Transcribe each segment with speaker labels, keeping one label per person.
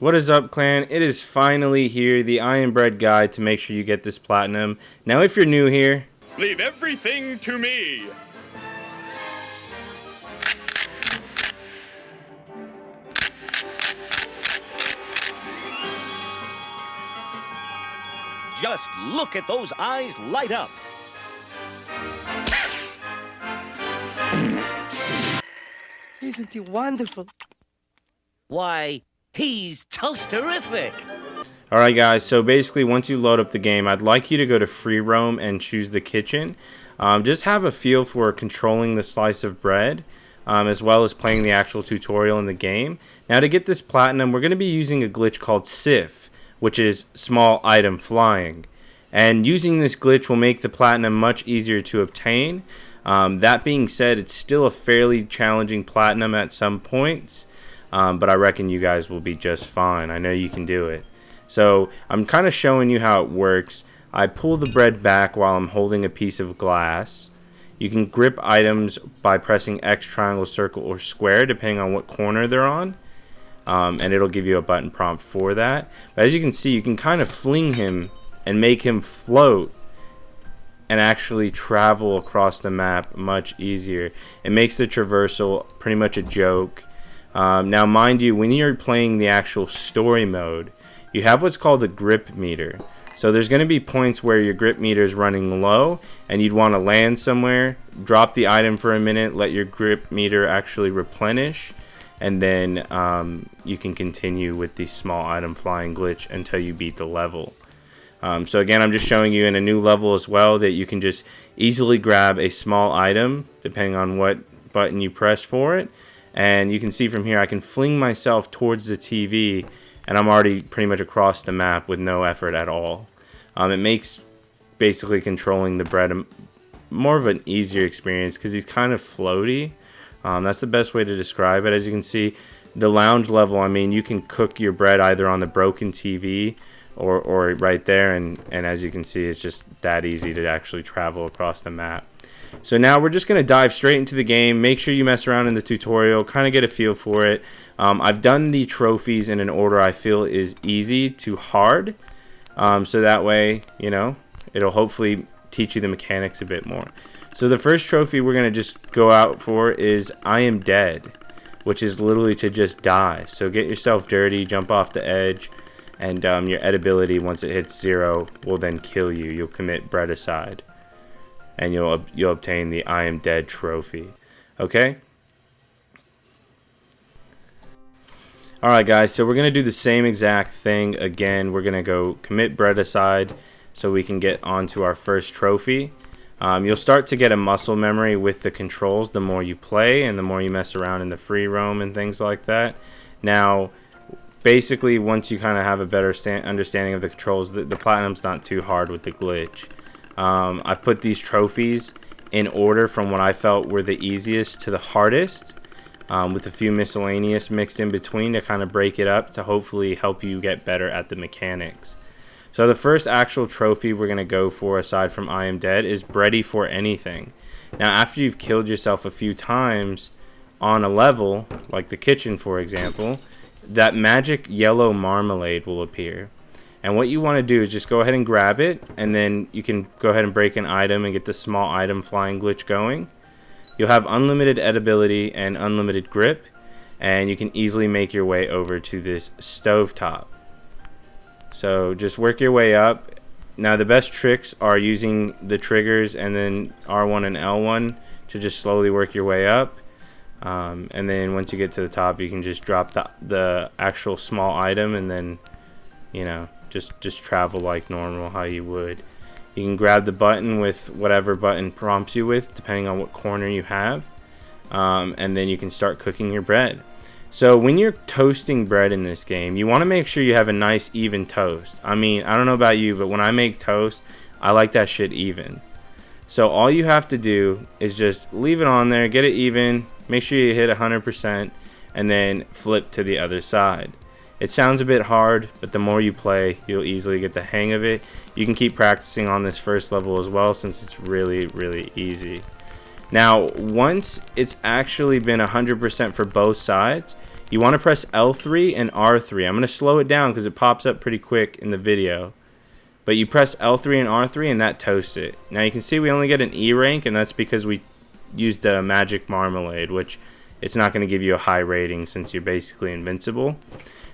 Speaker 1: What is up, clan? It is finally here, the Iron Bread guide to make sure you get this platinum. Now if you're new here,
Speaker 2: leave everything to me.
Speaker 3: Just look at those eyes light up.
Speaker 4: Isn't he wonderful?
Speaker 3: Why, he's toast-terrific.
Speaker 1: alright guys, so basically once you load up the game, I'd like you to go to free roam and choose the kitchen. Just have a feel for controlling the slice of bread, as well as playing the actual tutorial in the game. Now to get this platinum, we're going to be using a glitch called SIF, which is small item flying. And using this glitch will make the platinum much easier to obtain. That being said, it's still a fairly challenging platinum at some points, but I reckon you guys will be just fine. I know you can do it. So I'm kind of showing you how it works. I pull the bread back while I'm holding a piece of glass. You can grip items by pressing X, triangle, circle, or square depending on what corner they're on. And it'll give you a button prompt for that. But as you can see, you can kind of fling him and make him float and actually travel across the map much easier. It makes the traversal pretty much a joke. Now mind you, when you're playing the actual story mode, you have what's called the grip meter. So there's going to be points where your grip meter is running low and you'd want to land somewhere, drop the item for a minute, let your grip meter actually replenish, and then you can continue with the small item flying glitch until you beat the level. So again, I'm just showing you in a new level as well that you can just easily grab a small item depending on what button you press for it. And you can see from here I can fling myself towards the TV and I'm already pretty much across the map with no effort at all. It makes basically controlling the bread more of an easier experience because he's kind of floaty. That's the best way to describe it. As you can see, the lounge level, I mean, you can cook your bread either on the broken TV or right there, and as you can see, it's just that easy to actually travel across the map. So now we're just going to dive straight into the game. Make sure you mess around in the tutorial, kind of get a feel for it. I've done the trophies in an order I feel is easy to hard, so that way, you know, it'll hopefully teach you the mechanics a bit more. So the first trophy we're going to just go out for is I am dead, which is literally to just die. So get yourself dirty, jump off the edge, and your edibility, once it hits 0, will then kill you. You'll commit breadicide, and you'll obtain the I am dead trophy. Okay? Alright guys, so we're going to do the same exact thing again. We're going to go commit breadicide so we can get onto our first trophy. You'll start to get a muscle memory with the controls the more you play and the more you mess around in the free roam and things like that. Now, basically, once you kind of have a better understanding of the controls, the platinum's not too hard with the glitch. I've put these trophies in order from what I felt were the easiest to the hardest, with a few miscellaneous mixed in between to kind of break it up to hopefully help you get better at the mechanics. So the first actual trophy we're going to go for, aside from I am dead, is Bready for anything. Now after you've killed yourself a few times on a level, like the kitchen for example, that magic yellow marmalade will appear. And what you want to do is just go ahead and grab it, and then you can go ahead and break an item and get the small item flying glitch going. You'll have unlimited edibility and unlimited grip, and you can easily make your way over to this stovetop. So just work your way up. Now the best tricks are using the triggers and then R1 and L1 to just slowly work your way up. And then once you get to the top, you can just drop the actual small item and then, you know, just travel like normal how you would. You can grab the button with whatever button prompts you with, depending on what corner you have. And then you can start cooking your bread. So when you're toasting bread in this game, you want to make sure you have a nice even toast. I mean, I don't know about you, but when I make toast, I like that shit even. So all you have to do is just leave it on there, get it even, make sure you hit 100%, and then flip to the other side. It sounds a bit hard, but the more you play, you'll easily get the hang of it. You can keep practicing on this first level as well, since it's really, really easy. Now, once it's actually been 100% for both sides, you want to press L3 and R3. I'm going to slow it down because it pops up pretty quick in the video. But you press L3 and R3 and that toasts it. Now you can see we only get an E rank, and that's because we used the Magic Marmalade, which it's not going to give you a high rating since you're basically invincible.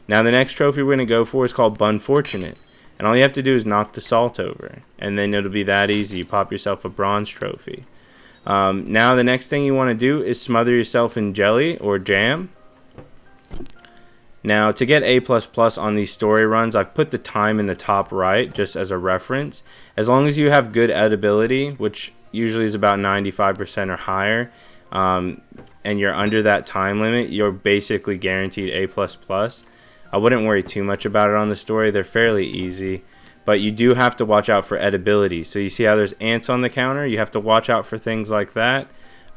Speaker 1: Now the next trophy we're going to go for is called Bunfortunate. And all you have to do is knock the salt over. And then it'll be that easy. You pop yourself a bronze trophy. Now the next thing you want to do is smother yourself in jelly or jam. Now to get A++ on these story runs, I've put the time in the top right just as a reference. As long as you have good edibility, which usually is about 95% or higher, and you're under that time limit, you're basically guaranteed A++. I wouldn't worry too much about it on the story. They're fairly easy, but you do have to watch out for edibility. So you see how there's ants on the counter? You have to watch out for things like that.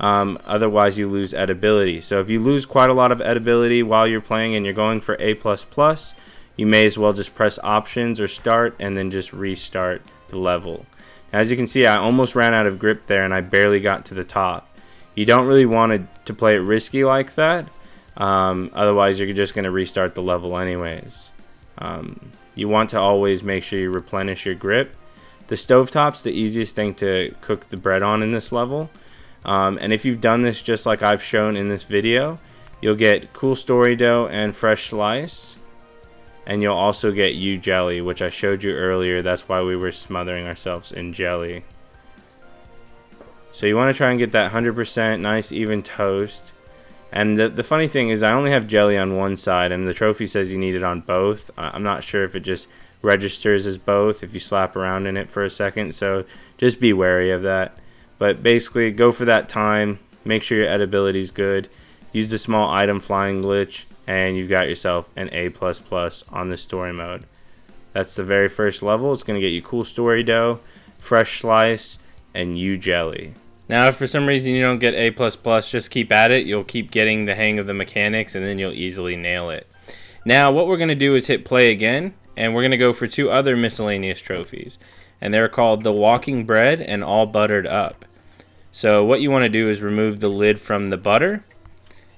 Speaker 1: Otherwise you lose edibility. So if you lose quite a lot of edibility while you're playing and you're going for A++, you may as well just press options or start and then just restart the level. Now, as you can see, I almost ran out of grip there and I barely got to the top. You don't really want to play it risky like that. Otherwise you're just going to restart the level anyways. You want to always make sure you replenish your grip. The stovetop's the easiest thing to cook the bread on in this level. And if you've done this just like I've shown in this video, you'll get cool story dough and fresh slice. And you'll also get jelly, which I showed you earlier. That's why we were smothering ourselves in jelly. So you want to try and get that 100% nice even toast. And the funny thing is I only have jelly on one side and the trophy says you need it on both. I'm not sure if it just registers as both if you slap around in it for a second. So just be wary of that. But basically, go for that time, make sure your edibility is good, use the small item flying glitch, and you've got yourself an A++ on the story mode. That's the very first level. It's going to get you cool story dough, fresh slice, and jelly. Now, if for some reason you don't get A++, just keep at it. You'll keep getting the hang of the mechanics, and then you'll easily nail it. Now, what we're going to do is hit play again, and we're going to go for 2 other miscellaneous trophies. And they're called the Walking Bread and All Buttered Up. So what you want to do is remove the lid from the butter,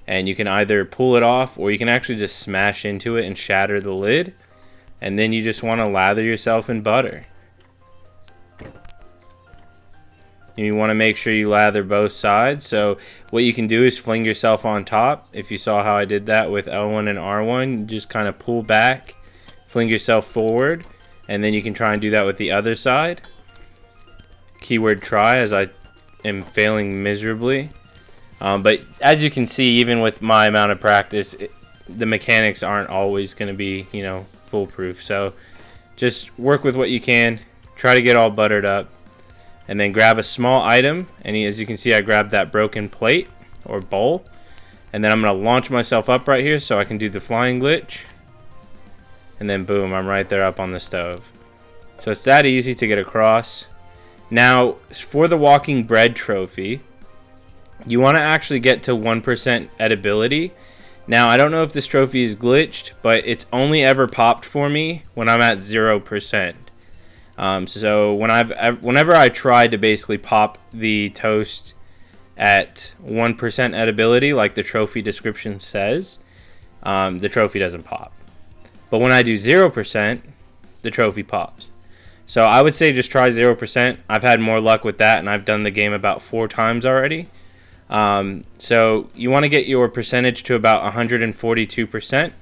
Speaker 1: and you can either pull it off or you can actually just smash into it and shatter the lid, and then you just want to lather yourself in butter. You want to make sure you lather both sides. So what you can do is fling yourself on top. If you saw how I did that with L1 and R1, you just kind of pull back, fling yourself forward, and then you can try and do that with the other side. Keyword try, as I am failing miserably. But as you can see, even with my amount of practice, the mechanics aren't always going to be, foolproof. So just work with what you can. Try to get all buttered up. And then grab a small item. And as you can see, I grabbed that broken plate or bowl. And then I'm going to launch myself up right here so I can do the flying glitch. And then boom, I'm right there up on the stove. So it's that easy to get across. Now, for the Walking Bread trophy, you want to actually get to 1% edibility. Now, I don't know if this trophy is glitched, but it's only ever popped for me when I'm at 0%. So whenever I tried to basically pop the toast at 1% edibility, like the trophy description says, the trophy doesn't pop. But when I do 0%, the trophy pops. So I would say just try 0%. I've had more luck with that, and I've done the game about 4 times already. So you want to get your percentage to about 142%.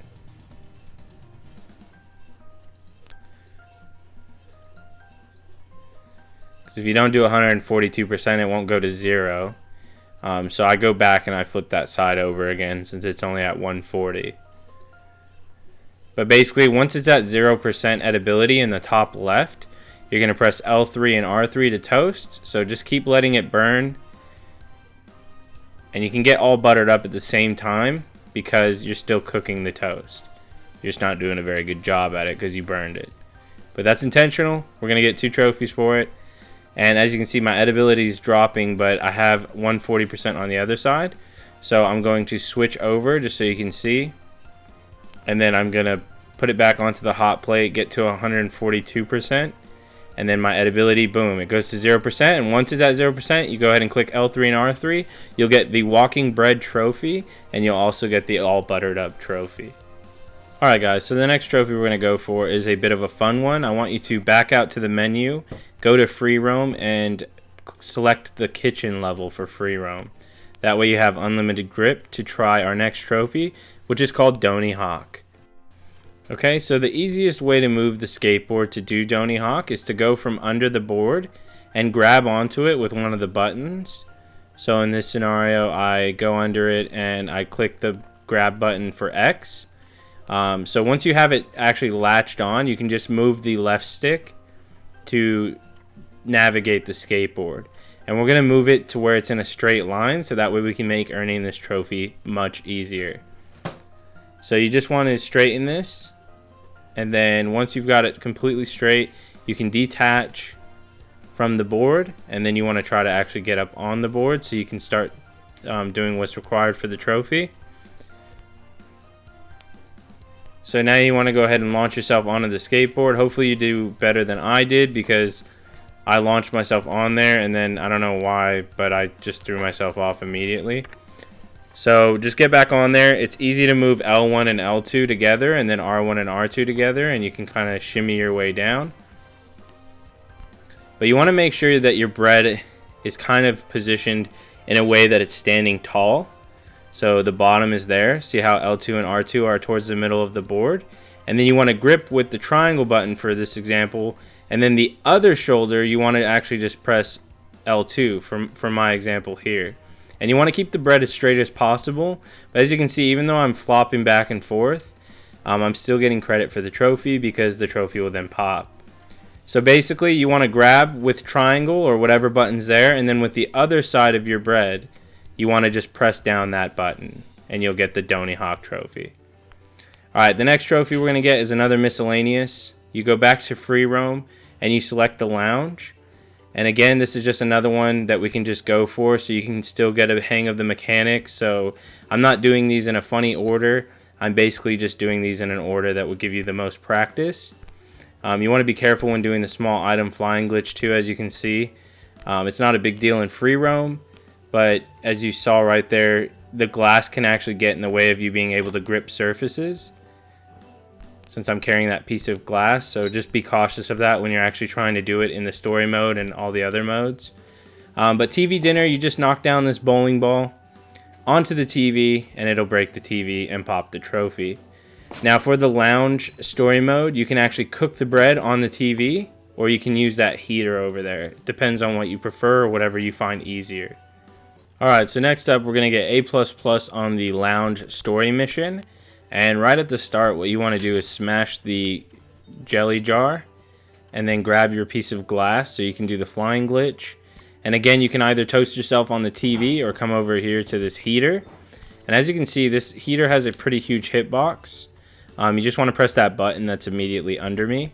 Speaker 1: Because if you don't do 142%, it won't go to 0. So I go back and I flip that side over again since it's only at 140. But basically, once it's at 0% edibility in the top left, you're going to press L3 and R3 to toast. So just keep letting it burn. And you can get all buttered up at the same time because you're still cooking the toast. You're just not doing a very good job at it because you burned it. But that's intentional. We're going to get 2 trophies for it. And as you can see, my edibility is dropping, but I have 140% on the other side. So I'm going to switch over just so you can see. And then I'm going to put it back onto the hot plate, get to 142%. And then my edibility, boom, it goes to 0%. And once it's at 0%, you go ahead and click L3 and R3. You'll get the Walking Bread Trophy, and you'll also get the All Buttered Up Trophy. Alright guys, so the next trophy we're going to go for is a bit of a fun one. I want you to back out to the menu, go to Free Roam, and select the kitchen level for Free Roam. That way you have unlimited grip to try our next trophy, which is called Doughny Hawk. Okay, so the easiest way to move the skateboard to do Doughny Hawk is to go from under the board and grab onto it with one of the buttons. So in this scenario, I go under it and I click the grab button for X. So once you have it actually latched on, you can just move the left stick to navigate the skateboard. And we're going to move it to where it's in a straight line, so that way we can make earning this trophy much easier. So you just want to straighten this, and then once you've got it completely straight, you can detach from the board, and then you want to try to actually get up on the board so you can start doing what's required for the trophy. So now you want to go ahead and launch yourself onto the skateboard. Hopefully you do better than I did, because I launched myself on there and then I don't know why, but I just threw myself off immediately. So just get back on there. It's easy to move L1 and L2 together and then R1 and R2 together, and you can kind of shimmy your way down. But you want to make sure that your bread is kind of positioned in a way that it's standing tall. So the bottom is there. See how L2 and R2 are towards the middle of the board? And then you want to grip with the triangle button for this example. And then the other shoulder, you want to actually just press L2 for my example here. And you want to keep the bread as straight as possible. But as you can see, even though I'm flopping back and forth, I'm still getting credit for the trophy, because the trophy will then pop. So basically, you want to grab with triangle or whatever button's there, and then with the other side of your bread, you want to just press down that button, and you'll get the Doughny Hawk trophy. Alright, the next trophy we're going to get is another miscellaneous. You go back to Free Roam, and you select the lounge. And again, this is just another one that we can just go for, so you can still get a hang of the mechanics. So I'm not doing these in a funny order. I'm basically just doing these in an order that will give you the most practice. You want to be careful when doing the small item flying glitch too, as you can see. It's not a big deal in Free Roam, but as you saw right there, the glass can actually get in the way of you being able to grip surfaces, since I'm carrying that piece of glass. So just be cautious of that when you're actually trying to do it in the story mode and all the other modes. But TV dinner, you just knock down this bowling ball onto the TV, and it'll break the TV and pop the trophy. Now for the lounge story mode, you can actually cook the bread on the TV, or you can use that heater over there. It depends on what you prefer or whatever you find easier. Alright, so next up we're going to get A++ on the lounge story mission. And right at the start, what you want to do is smash the jelly jar and then grab your piece of glass so you can do the flying glitch. And again, you can either toast yourself on the TV or come over here to this heater. And as you can see, this heater has a pretty huge hitbox. You just want to press that button that's immediately under me,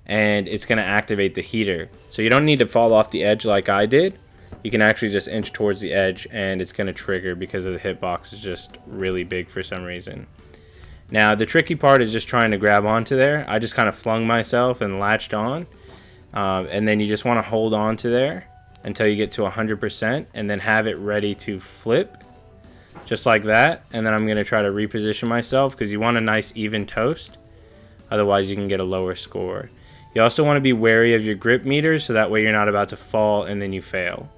Speaker 1: and it's going to activate the heater. So you don't need to fall off the edge like I did. You can actually just inch towards the edge, and it's going to trigger because of the hitbox is just really big for some reason. Now, the tricky part is just trying to grab onto there. I just kind of flung myself and latched on. And then you just want to hold on to there until you get to 100%, and then have it ready to flip. Just like that. And then I'm going to try to reposition myself, because you want a nice even toast. Otherwise, you can get a lower score. You also want to be wary of your grip meters, so that way you're not about to fall and then you fail.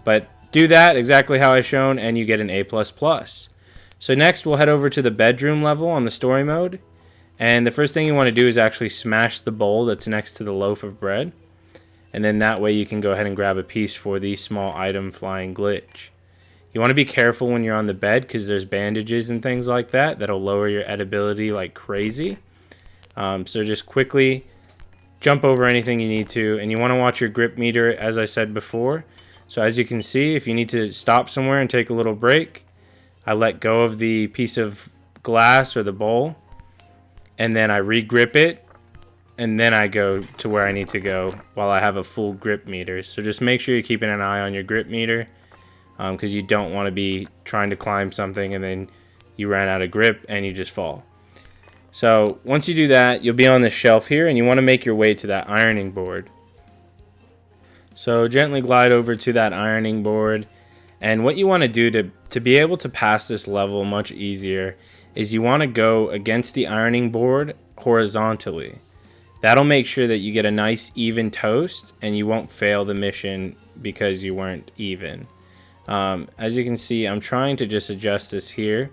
Speaker 1: But do that exactly how I've shown, and you get an A++. So next we'll head over to the bedroom level on the story mode, and the first thing you want to do is actually smash the bowl that's next to the loaf of bread, and then that way you can go ahead and grab a piece for the small item flying glitch. You want to be careful when you're on the bed, because there's bandages and things like that that'll lower your edibility like crazy. So just quickly jump over anything you need to, and you want to watch your grip meter as I said before. So as you can see, if you need to stop somewhere and take a little break, I let go of the piece of glass or the bowl, and then I re-grip it, and then I go to where I need to go while I have a full grip meter. So just make sure you're keeping an eye on your grip meter, because you don't want to be trying to climb something and then you ran out of grip and you just fall. So once you do that, you'll be on this shelf here, and you want to make your way to that ironing board. So gently glide over to that ironing board, and what you want to do to be able to pass this level much easier is you want to go against the ironing board horizontally. That'll make sure that you get a nice even toast and you won't fail the mission because you weren't even. As you can see, I'm trying to just adjust this here,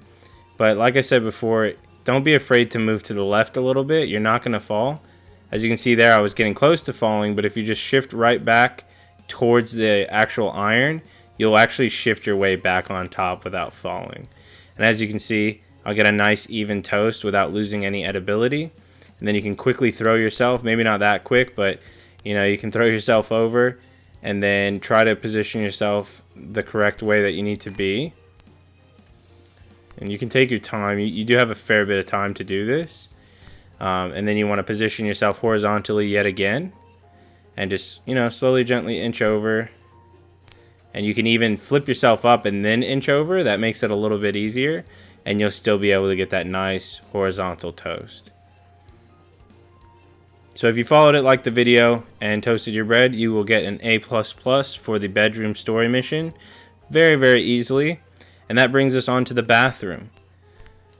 Speaker 1: but like I said before, don't be afraid to move to the left a little bit. You're not going to fall. As you can see there, I was getting close to falling, but if you just shift right back towards the actual iron, you'll actually shift your way back on top without falling. And as you can see, I'll get a nice even toast without losing any edibility. And then you can quickly throw yourself, maybe not that quick, but you know, you can throw yourself over and then try to position yourself the correct way that you need to be. And you can take your time. You do have a fair bit of time to do this. And then you want to position yourself horizontally yet again. And just, you know, slowly, gently inch over. And you can even flip yourself up and then inch over. That makes it a little bit easier. And you'll still be able to get that nice horizontal toast. So if you followed it like the video and toasted your bread, you will get an A++ for the bedroom story mission very, very easily. And that brings us on to the bathroom.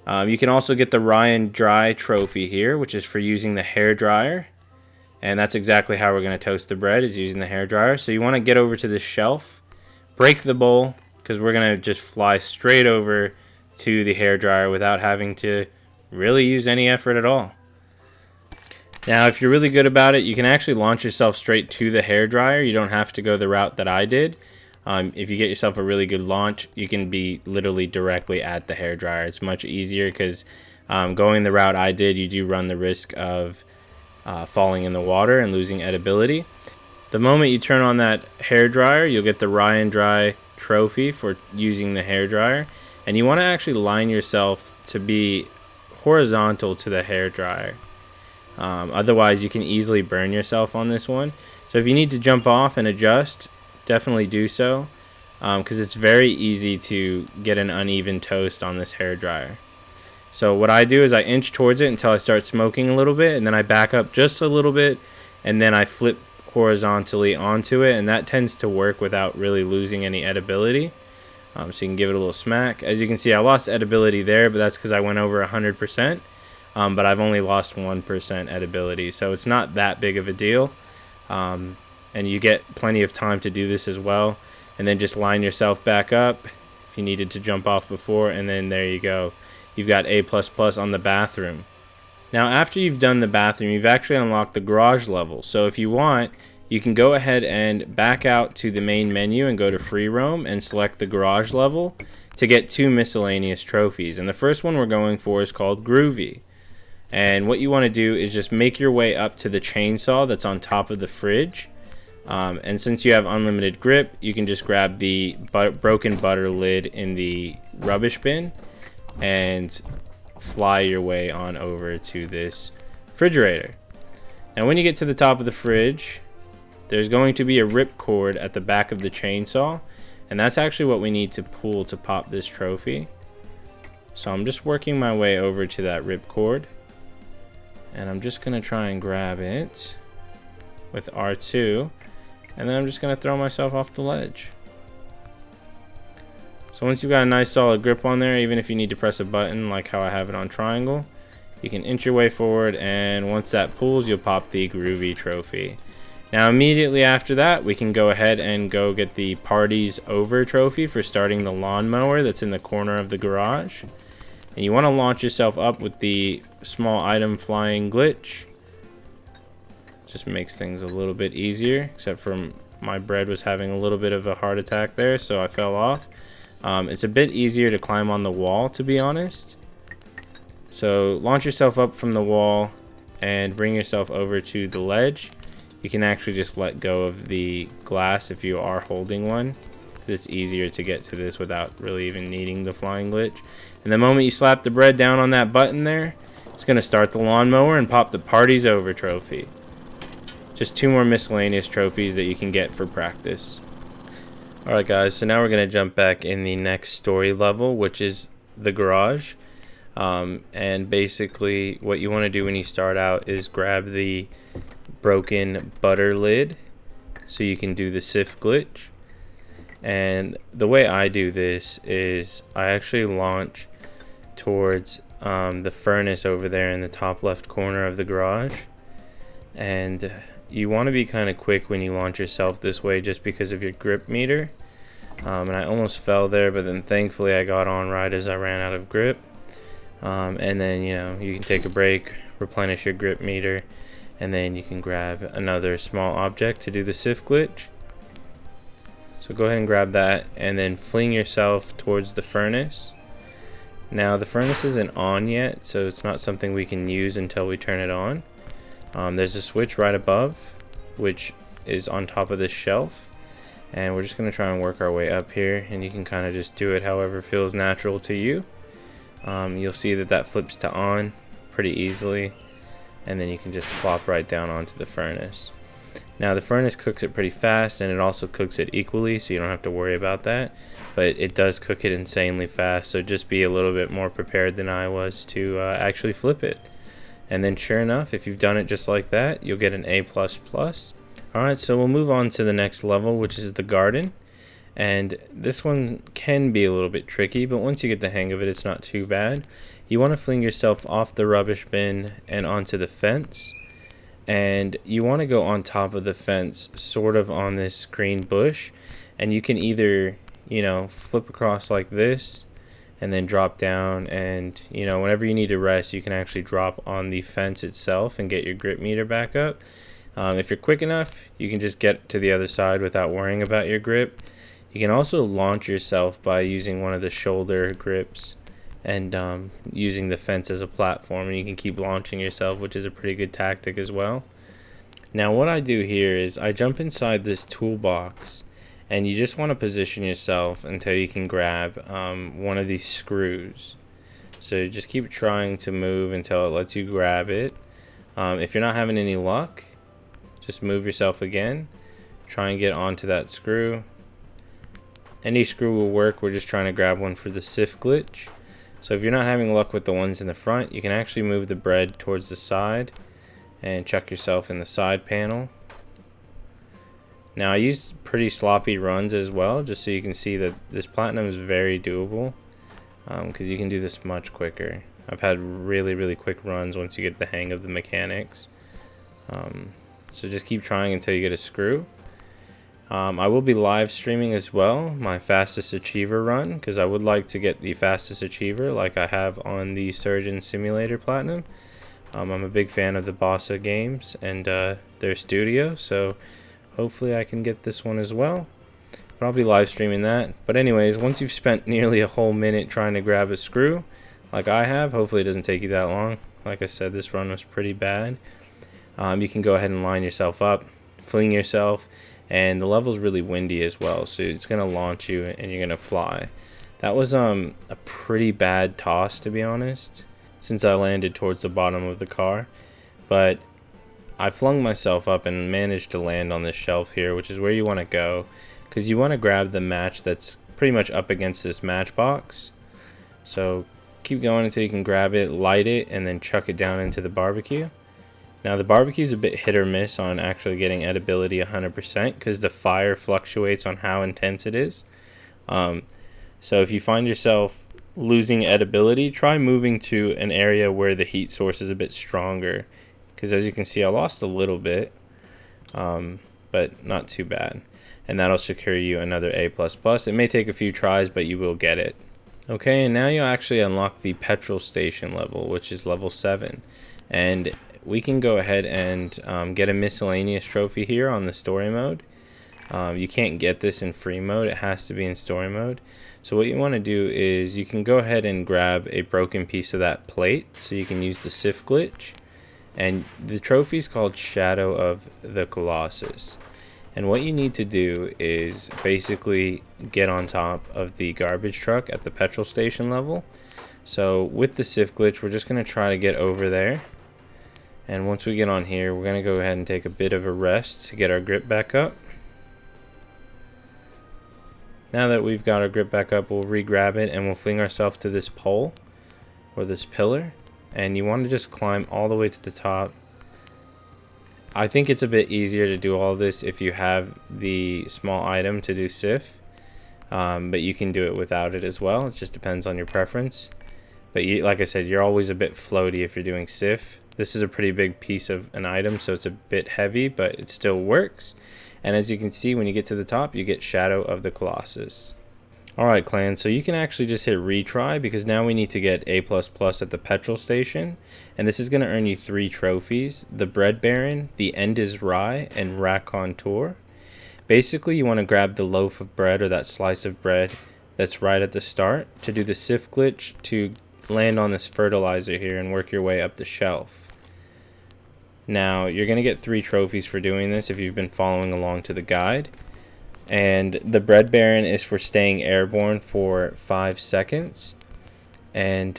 Speaker 1: You can also get the Joy-rye-der Trophy here, which is for using the hairdryer. And that's exactly how we're going to toast the bread, is using the hairdryer. So you want to get over to this shelf, break the bowl, because we're going to just fly straight over to the hairdryer without having to really use any effort at all. Now, if you're really good about it, you can actually launch yourself straight to the hairdryer. You don't have to go the route that I did. If you get yourself a really good launch, you can be literally directly at the hairdryer. It's much easier because going the route I did, you do run the risk of falling in the water and losing edibility. The moment you turn on that hairdryer, you'll get the Joy-rye-der Trophy for using the hairdryer. And you want to actually line yourself to be horizontal to the hairdryer. Otherwise, you can easily burn yourself on this one. So if you need to jump off and adjust, definitely do so, because it's very easy to get an uneven toast on this hairdryer. So what I do is I inch towards it until I start smoking a little bit, and then I back up just a little bit, and then I flip horizontally onto it, and that tends to work without really losing any edibility. So you can give it a little smack. As you can see, I lost edibility there, but that's because I went over 100%. But I've only lost 1% edibility, so it's not that big of a deal. And you get plenty of time to do this as well. And then just line yourself back up if you needed to jump off before, and then there you go. You've got A++ on the bathroom. Now, after you've done the bathroom, you've actually unlocked the garage level. So if you want, you can go ahead and back out to the main menu and go to free roam and select the garage level to get 2 miscellaneous trophies. And the first one we're going for is called Grooovy. And what you want to do is just make your way up to the chainsaw that's on top of the fridge. And since you have unlimited grip, you can just grab the broken butter lid in the rubbish bin and fly your way on over to this refrigerator. Now when you get to the top of the fridge, there's going to be a rip cord at the back of the chainsaw, and that's actually what we need to pull to pop this trophy. So I'm just working my way over to that rip cord, and I'm just going to try and grab it with R2, and then I'm just going to throw myself off the ledge. So once you've got a nice solid grip on there, even if you need to press a button like how I have it on triangle, you can inch your way forward, and once that pulls, you'll pop the Grooovy trophy. Now immediately after that, we can go ahead and go get the Parties Over trophy for starting the lawnmower that's in the corner of the garage. And you want to launch yourself up with the small item flying glitch. Just makes things a little bit easier, except for my bread was having a little bit of a heart attack there, so I fell off. It's a bit easier to climb on the wall, to be honest. So launch yourself up from the wall and bring yourself over to the ledge. You can actually just let go of the glass if you are holding one. It's easier to get to this without really even needing the flying glitch. And the moment you slap the bread down on that button there, it's going to start the lawnmower and pop the Parties Over trophy. Just 2 more miscellaneous trophies that you can get for practice. Alright guys, so now we're going to jump back in the next story level, which is the garage. And basically what you want to do when you start out is grab the broken butter lid, so you can do the SIF Glitch. And the way I do this is I actually launch towards the furnace over there in the top left corner of the garage. And you want to be kind of quick when you launch yourself this way just because of your grip meter. And I almost fell there, but then thankfully I got on right as I ran out of grip. And then, you know, you can take a break, replenish your grip meter, and then you can grab another small object to do the SIF Glitch. So go ahead and grab that and then fling yourself towards the furnace. Now the furnace isn't on yet, so it's not something we can use until we turn it on. There's a switch right above, which is on top of this shelf. And we're just going to try and work our way up here, and you can kind of just do it however feels natural to you. You'll see that that flips to on pretty easily, and then you can just flop right down onto the furnace. Now the furnace cooks it pretty fast, and it also cooks it equally, so you don't have to worry about that, but it does cook it insanely fast, so just be a little bit more prepared than I was to actually flip it. And then sure enough, if you've done it just like that, you'll get an A++. Alright, so we'll move on to the next level, which is the garden. And this one can be a little bit tricky, but once you get the hang of it, it's not too bad. You want to fling yourself off the rubbish bin and onto the fence. And you want to go on top of the fence, sort of on this green bush. And you can either, you know, flip across like this and then drop down. And, you know, whenever you need to rest, you can actually drop on the fence itself and get your grip meter back up. If you're quick enough, you can just get to the other side without worrying about your grip. You can also launch yourself by using one of the shoulder grips and using the fence as a platform, and you can keep launching yourself, which is a pretty good tactic as well. Now what I do here is I jump inside this toolbox, and you just want to position yourself until you can grab one of these screws. So just keep trying to move until it lets you grab it. If you're not having any luck, just move yourself again, try and get onto that screw. Any screw will work. We're just trying to grab one for the SIF Glitch. So if you're not having luck with the ones in the front, you can actually move the bread towards the side and chuck yourself in the side panel. Now I used pretty sloppy runs as well, just so you can see that this platinum is very doable, because you can do this much quicker. I've had really quick runs once you get the hang of the mechanics. So just keep trying until you get a screw. I will be live streaming as well my fastest achiever run, because I would like to get the fastest achiever like I have on the Surgeon Simulator Platinum. I'm a big fan of the Bossa games and their studio, so hopefully I can get this one as well. But I'll be live streaming that. But anyways, once you've spent nearly a whole minute trying to grab a screw like I have, hopefully it doesn't take you that long. Like I said, this run was pretty bad. You can go ahead and line yourself up, fling yourself, and the level's really windy as well, so it's going to launch you and you're going to fly. That was a pretty bad toss, to be honest, since I landed towards the bottom of the car, but I flung myself up and managed to land on this shelf here, which is where you want to go, because you want to grab the match that's pretty much up against this matchbox. So keep going until you can grab it, light it, and then chuck it down into the barbecue. Now the barbecue is a bit hit or miss on actually getting edibility 100%, because the fire fluctuates on how intense it is. So if you find yourself losing edibility, try moving to an area where the heat source is a bit stronger, because as you can see I lost a little bit, but not too bad, and that'll secure you another A++. It may take a few tries, but you will get it. Okay, and now you actually unlock the petrol station level, which is level 7, and we can go ahead and get a miscellaneous trophy here on the story mode. You can't get this in free mode, it has to be in story mode. So what you want to do is you can go ahead and grab a broken piece of that plate, so you can use the SIF Glitch. And the trophy is called Shadough of the Colossus. And what you need to do is basically get on top of the garbage truck at the petrol station level. So with the SIF Glitch, we're just going to try to get over there. And once we get on here, we're going to go ahead and take a bit of a rest to get our grip back up. Now that we've got our grip back up, we'll re-grab it and we'll fling ourselves to this pole or this pillar. And you want to just climb all the way to the top I think it's a bit easier to do all this if you have the small item to do SIF, but you can do it without it as well. It just depends on your preference. But like I said, you're always a bit floaty if you're doing SIF. This is a pretty big piece of an item, so it's a bit heavy, but it still works. And as you can see, when you get to the top, you get Shadough of the Colossus. Alright clan, so you can actually just hit retry because now we need to get A++ at the Petrol station. And this is going to earn you 3 trophies: the Bread Baron, the End is Rye, and Raconteur. Basically, you want to grab the loaf of bread or that slice of bread that's right at the start to do the SIF glitch to land on this fertilizer here and work your way up the shelf. Now, you're going to get 3 trophies for doing this if you've been following along to the guide. And the Bread Baron is for staying airborne for 5 seconds. And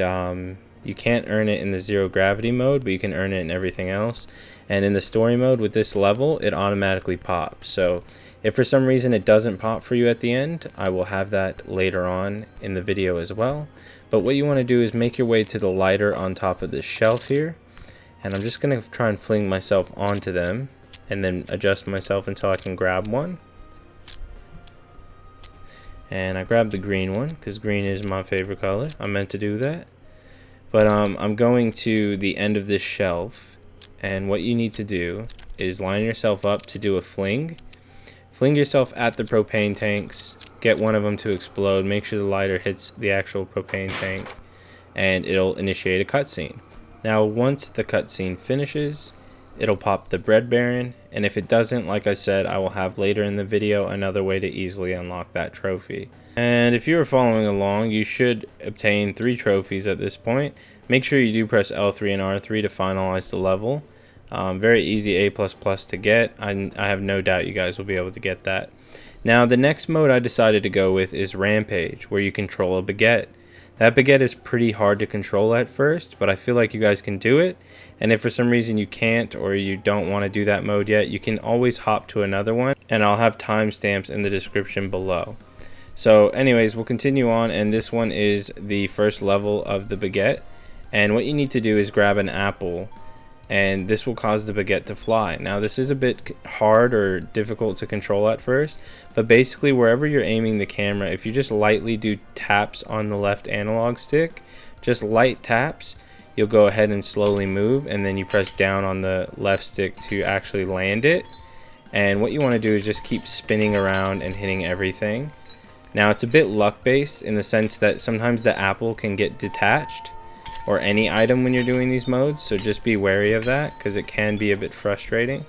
Speaker 1: you can't earn it in the 0 gravity mode, but you can earn it in everything else. And in the story mode with this level, it automatically pops. So if for some reason it doesn't pop for you at the end, I will have that later on in the video as well. But what you want to do is make your way to the lighter on top of this shelf here. And I'm just going to try and fling myself onto them and then adjust myself until I can grab one. And I grabbed the green one because green is my favorite color. I meant to do that. But I'm going to the end of this shelf. And what you need to do is line yourself up to do a fling. Fling yourself at the propane tanks. Get one of them to explode. Make sure the lighter hits the actual propane tank. And it'll initiate a cutscene. Now once the cutscene finishes, it'll pop the Bread Baron, and if it doesn't, like I said, I will have later in the video another way to easily unlock that trophy. And if you are following along, you should obtain 3 trophies at this point. Make sure you do press L3 and R3 to finalize the level. Very easy A++ to get. I have no doubt you guys will be able to get that. Now the next mode I decided to go with is Rampage, where you control a baguette. That baguette is pretty hard to control at first, but I feel like you guys can do it. And if for some reason you can't or you don't want to do that mode yet, you can always hop to another one, and I'll have timestamps in the description below. So anyways, we'll continue on, and this one is the first level of the baguette. And what you need to do is grab an apple, and this will cause the baguette to fly. Now this is a bit hard or difficult to control at first, but basically wherever you're aiming the camera, if you just lightly do taps on the left analog stick, just light taps, you'll go ahead and slowly move, and then you press down on the left stick to actually land it. And what you want to do is just keep spinning around and hitting everything. Now it's a bit luck based in the sense that sometimes the apple can get detached, or any item when you're doing these modes, so just be wary of that because it can be a bit frustrating.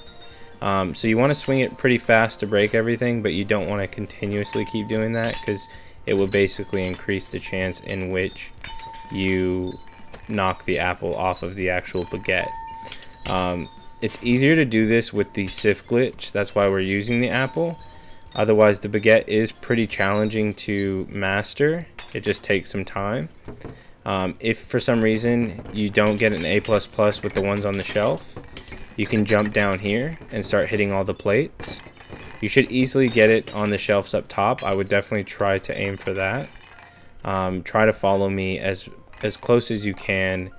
Speaker 1: So you want to swing it pretty fast to break everything, but you don't want to continuously keep doing that because it will basically increase the chance in which you knock the apple off of the actual baguette. It's easier to do this with the SIF glitch, that's why we're using the apple. Otherwise the baguette is pretty challenging to master, it just takes some time. If for some reason you don't get an A++ with the ones on the shelf, you can jump down here and start hitting all the plates. You should easily get it on the shelves up top. I would definitely try to aim for that. Try to follow me as close as you can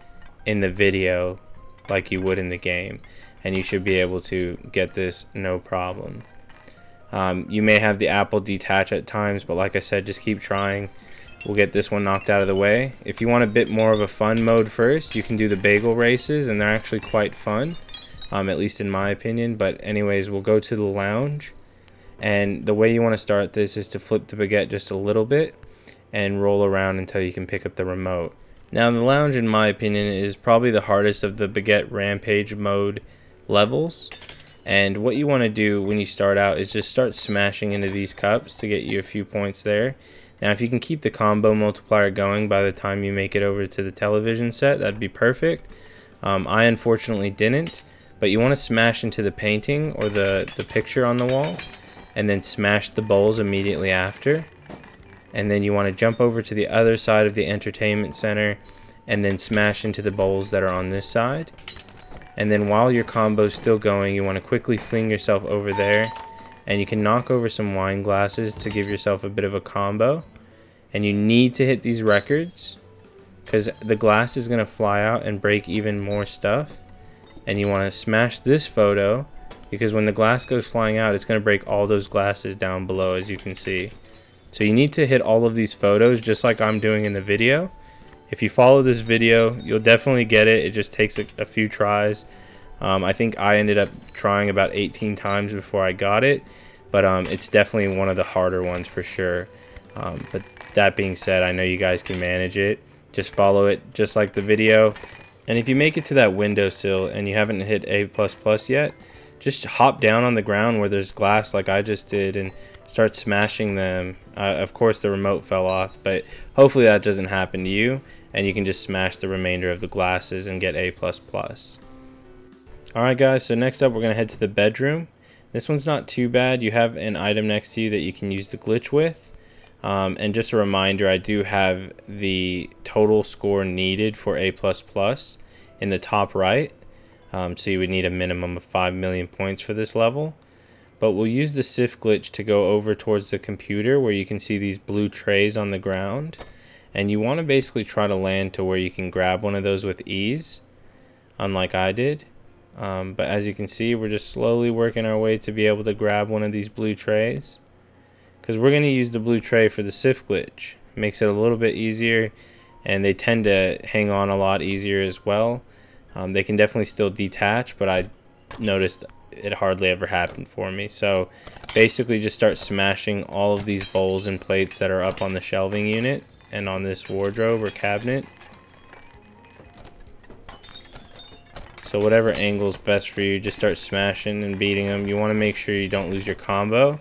Speaker 1: in the video like you would in the game, and you should be able to get this no problem. You may have the apple detach at times, but like I said, just keep trying. We'll get this one knocked out of the way. If you want a bit more of a fun mode first, you can do the bagel races, and they're actually quite fun, at least in my opinion. But anyways, we'll go to the lounge, and the way you want to start this is to flip the baguette just a little bit and roll around until you can pick up the remote. Now the lounge, in my opinion, is probably the hardest of the baguette rampage mode levels. And what you want to do when you start out is just start smashing into these cups to get you a few points there. Now if you can keep the combo multiplier going by the time you make it over to the television set, that'd be perfect. I unfortunately didn't, but you want to smash into the painting or the picture on the wall, and then smash the bowls immediately after. And then you want to jump over to the other side of the entertainment center and then smash into the bowls that are on this side. And then while your combo's still going, you want to quickly fling yourself over there, and you can knock over some wine glasses to give yourself a bit of a combo. And you need to hit these records because the glass is going to fly out and break even more stuff. And you want to smash this photo because when the glass goes flying out, it's going to break all those glasses down below, as you can see. So you need to hit all of these photos just like I'm doing in the video. If you follow this video, you'll definitely get it. It just takes a few tries. I think I ended up trying about 18 times before I got it, but it's definitely one of the harder ones for sure. But that being said, I know you guys can manage it. Just follow it just like the video. And if you make it to that windowsill and you haven't hit A++ yet, just hop down on the ground where there's glass like I just did and start smashing them. Of course the remote fell off, but hopefully that doesn't happen to you and you can just smash the remainder of the glasses and get A++. Alright guys, so next up we're going to head to the bedroom. This one's not too bad. You have an item next to you that you can use the glitch with. And just a reminder, I do have the total score needed for A++ in the top right. So you would need a minimum of 5 million points for this level. But we'll use the SIF glitch to go over towards the computer where you can see these blue trays on the ground. And you want to basically try to land to where you can grab one of those with ease, unlike I did. But as you can see, we're just slowly working our way to be able to grab one of these blue trays. Because we're going to use the blue tray for the SIF glitch. Makes it a little bit easier, and they tend to hang on a lot easier as well. They can definitely still detach, but I noticed it hardly ever happened for me. So basically just start smashing all of these bowls and plates that are up on the shelving unit and on this wardrobe or cabinet. So whatever angle is best for you, just start smashing and beating them. You want to make sure you don't lose your combo.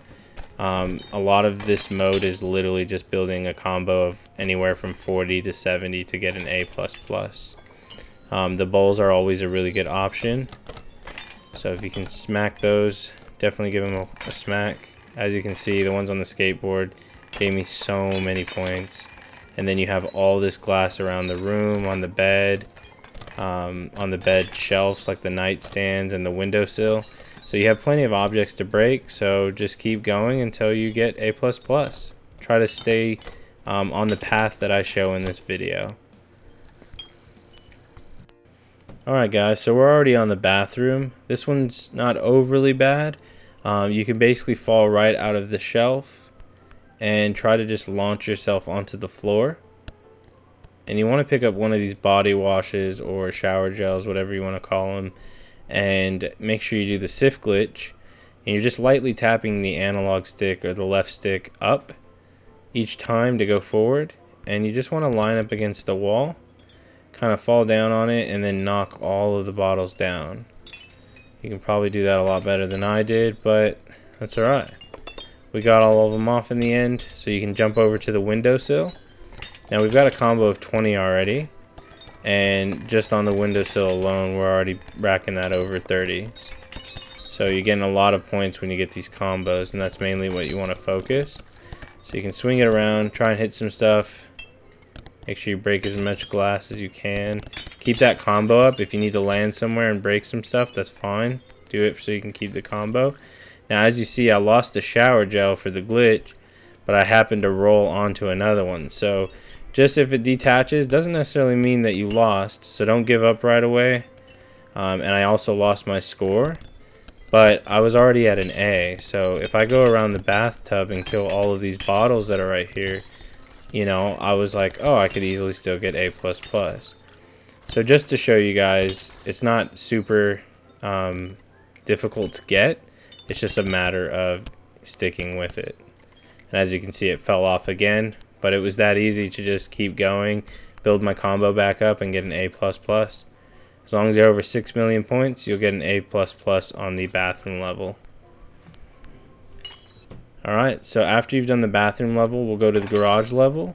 Speaker 1: A lot of this mode is literally just building a combo of anywhere from 40 to 70 to get an A++. The bowls are always a really good option. So if you can smack those, definitely give them a smack. As you can see, the ones on the skateboard gave me so many points. And then you have all this glass around the room, on the bed shelves like the nightstands and the windowsill. So you have plenty of objects to break, so just keep going until you get A++. Try to stay on the path that I show in this video. Alright guys, so we're already on the bathroom. This one's not overly bad. You can basically fall right out of the shelf and try to just launch yourself onto the floor. And you want to pick up one of these body washes or shower gels, whatever you want to call them, and make sure you do the SIF glitch. And you're just lightly tapping the analog stick or the left stick up each time to go forward. And you just want to line up against the wall, kind of fall down on it, and then knock all of the bottles down. You can probably do that a lot better than I did, but that's alright. We got all of them off in the end, so you can jump over to the windowsill. Now we've got a combo of 20 already, and just on the windowsill alone we're already racking that over 30. So you're getting a lot of points when you get these combos, and that's mainly what you want to focus. So you can swing it around, try and hit some stuff. Make sure you break as much glass as you can. Keep that combo up. If you need to land somewhere and break some stuff, that's fine. Do it so you can keep the combo. Now as you see, I lost the shower gel for the glitch, but I happened to roll onto another one. So just if it detaches doesn't necessarily mean that you lost, so don't give up right away. And I also lost my score, but I was already at an A. So if I go around the bathtub and kill all of these bottles that are right here, you know, I was like, oh, I could easily still get A++. So just to show you guys, it's not super difficult to get. It's just a matter of sticking with it. And as you can see, it fell off again, but it was that easy to just keep going, build my combo back up, and get an A++. As long as you're over 6 million points, you'll get an A++ on the bathroom level. Alright, so after you've done the bathroom level, we'll go to the garage level.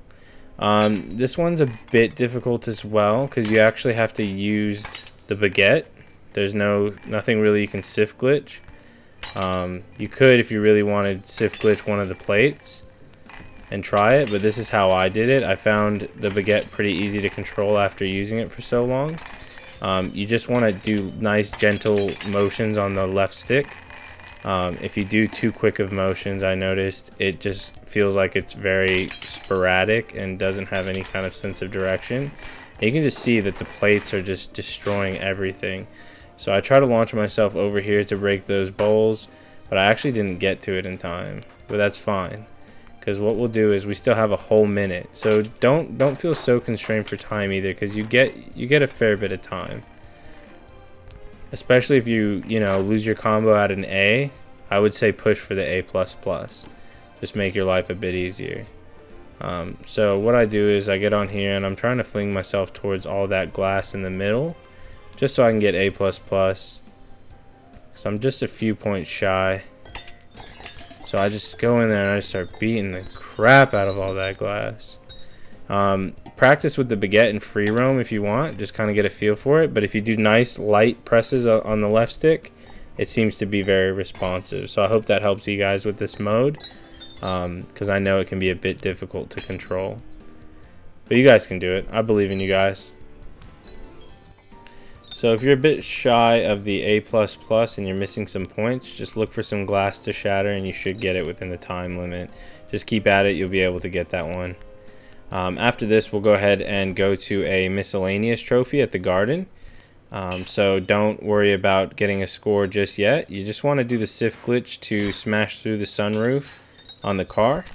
Speaker 1: This one's a bit difficult as well, because you actually have to use the baguette. There's nothing really you can SIF glitch. You could, if you really wanted, SIF glitch one of the plates and try it, but this is how I did it. I found the baguette pretty easy to control after using it for so long. You just want to do nice gentle motions on the left stick. If you do too quick of motions, I noticed it just feels like it's very sporadic and doesn't have any kind of sense of direction. And you can just see that the plates are just destroying everything. So I try to launch myself over here to break those bowls, but I actually didn't get to it in time. But that's fine, because what we'll do is we still have a whole minute. So don't feel so constrained for time either, because you get a fair bit of time. Especially if you lose your combo at an A, I would say push for the A++. Just make your life a bit easier. So what I do is I get on here and I'm trying to fling myself towards all that glass in the middle, just so I can get A++. Because I'm just a few points shy. So I just go in there and I start beating the crap out of all that glass. Practice with the baguette and free roam if you want, just kind of get a feel for it. But if you do nice light presses on the left stick, it seems to be very responsive. So I hope that helps you guys with this mode, because I know it can be a bit difficult to control. But you guys can do it. I believe in you guys. So if you're a bit shy of the A++ and you're missing some points, just look for some glass to shatter and you should get it within the time limit. Just keep at it, you'll be able to get that one. After this, we'll go ahead and go to a miscellaneous trophy at the garden. So don't worry about getting a score just yet. You just want to do the SIF Glitch to smash through the sunroof on the car.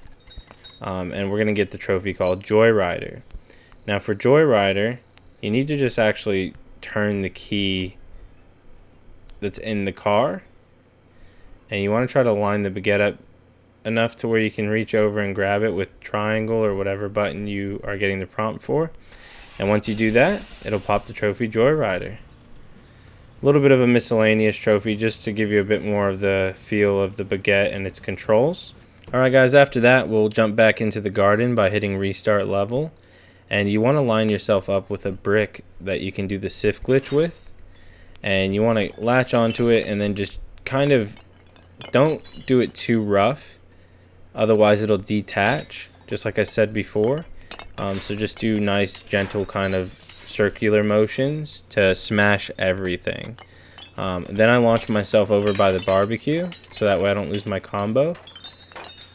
Speaker 1: And we're going to get the trophy called Joy-rye-der. Now for Joy-rye-der, you need to just actually turn the key that's in the car. And you want to try to line the baguette up enough to where you can reach over and grab it with triangle or whatever button you are getting the prompt for. And once you do that, it'll pop the trophy Joy-rye-der. A little bit of a miscellaneous trophy just to give you a bit more of the feel of the baguette and its controls. Alright guys, after that we'll jump back into the garden by hitting restart level. And you want to line yourself up with a brick that you can do the SIF glitch with. And you want to latch onto it and then just kind of don't do it too rough. Otherwise it'll detach, just like I said before. So just do nice, gentle kind of circular motions to smash everything. Then I launch myself over by the barbecue, so that way I don't lose my combo.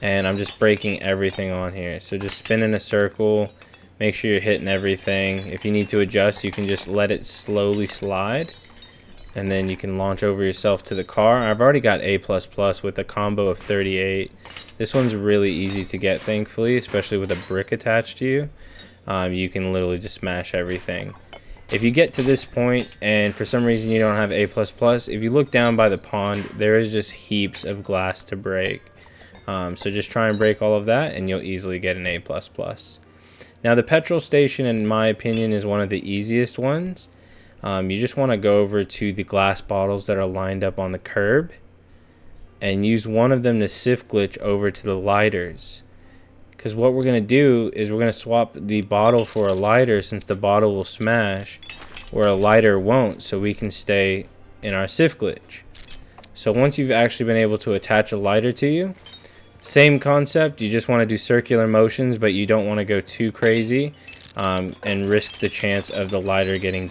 Speaker 1: And I'm just breaking everything on here. So just spin in a circle, make sure you're hitting everything. If you need to adjust, you can just let it slowly slide. And then you can launch over yourself to the car. I've already got A++ with a combo of 38. This one's really easy to get, thankfully, especially with a brick attached to you. You can literally just smash everything. If you get to this point and for some reason you don't have A++, if you look down by the pond, there is just heaps of glass to break. So just try and break all of that and you'll easily get an A++. Now the petrol station, in my opinion, is one of the easiest ones. You just want to go over to the glass bottles that are lined up on the curb and use one of them to SIF glitch over to the lighters. Because what we're going to do is we're going to swap the bottle for a lighter, since the bottle will smash where a lighter won't, so we can stay in our SIF glitch. So once you've actually been able to attach a lighter to you, same concept, you just want to do circular motions, but you don't want to go too crazy and risk the chance of the lighter getting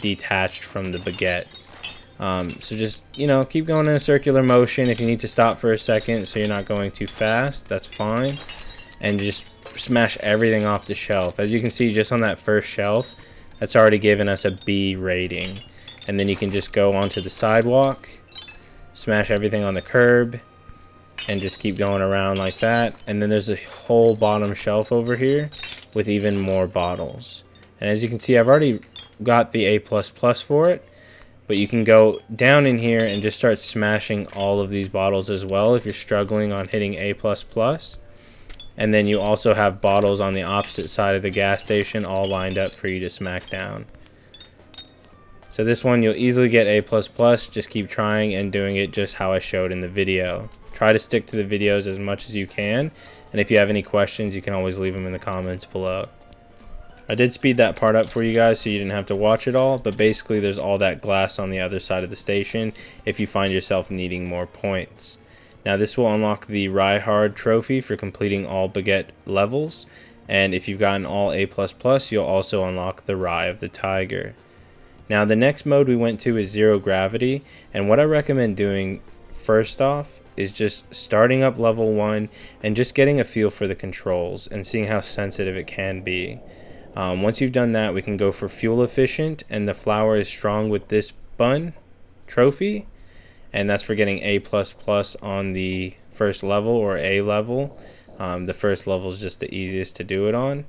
Speaker 1: detached from the baguette. So just, keep going in a circular motion. If you need to stop for a second so you're not going too fast, that's fine. And just smash everything off the shelf. As you can see, just on that first shelf, that's already given us a B rating. And then you can just go onto the sidewalk, smash everything on the curb, and just keep going around like that. And then there's a whole bottom shelf over here with even more bottles. And as you can see, I've already got the A++ for it. But you can go down in here and just start smashing all of these bottles as well if you're struggling on hitting A++. And then you also have bottles on the opposite side of the gas station all lined up for you to smack down. So this one you'll easily get A++, just keep trying and doing it just how I showed in the video. Try to stick to the videos as much as you can, and if you have any questions you can always leave them in the comments below. I did speed that part up for you guys so you didn't have to watch it all, but basically there's all that glass on the other side of the station if you find yourself needing more points. Now this will unlock the Joy-rye-der Trophy for completing all baguette levels, and if you've gotten all A++, you'll also unlock the Eye of the Tiger. Now the next mode we went to is Zero Gravity, and what I recommend doing first off is just starting up level 1 and just getting a feel for the controls and seeing how sensitive it can be. Once you've done that, we can go for fuel efficient, and the flour is strong with this bun trophy, and that's for getting A++ on the first level or A level. The first level is just the easiest to do it on.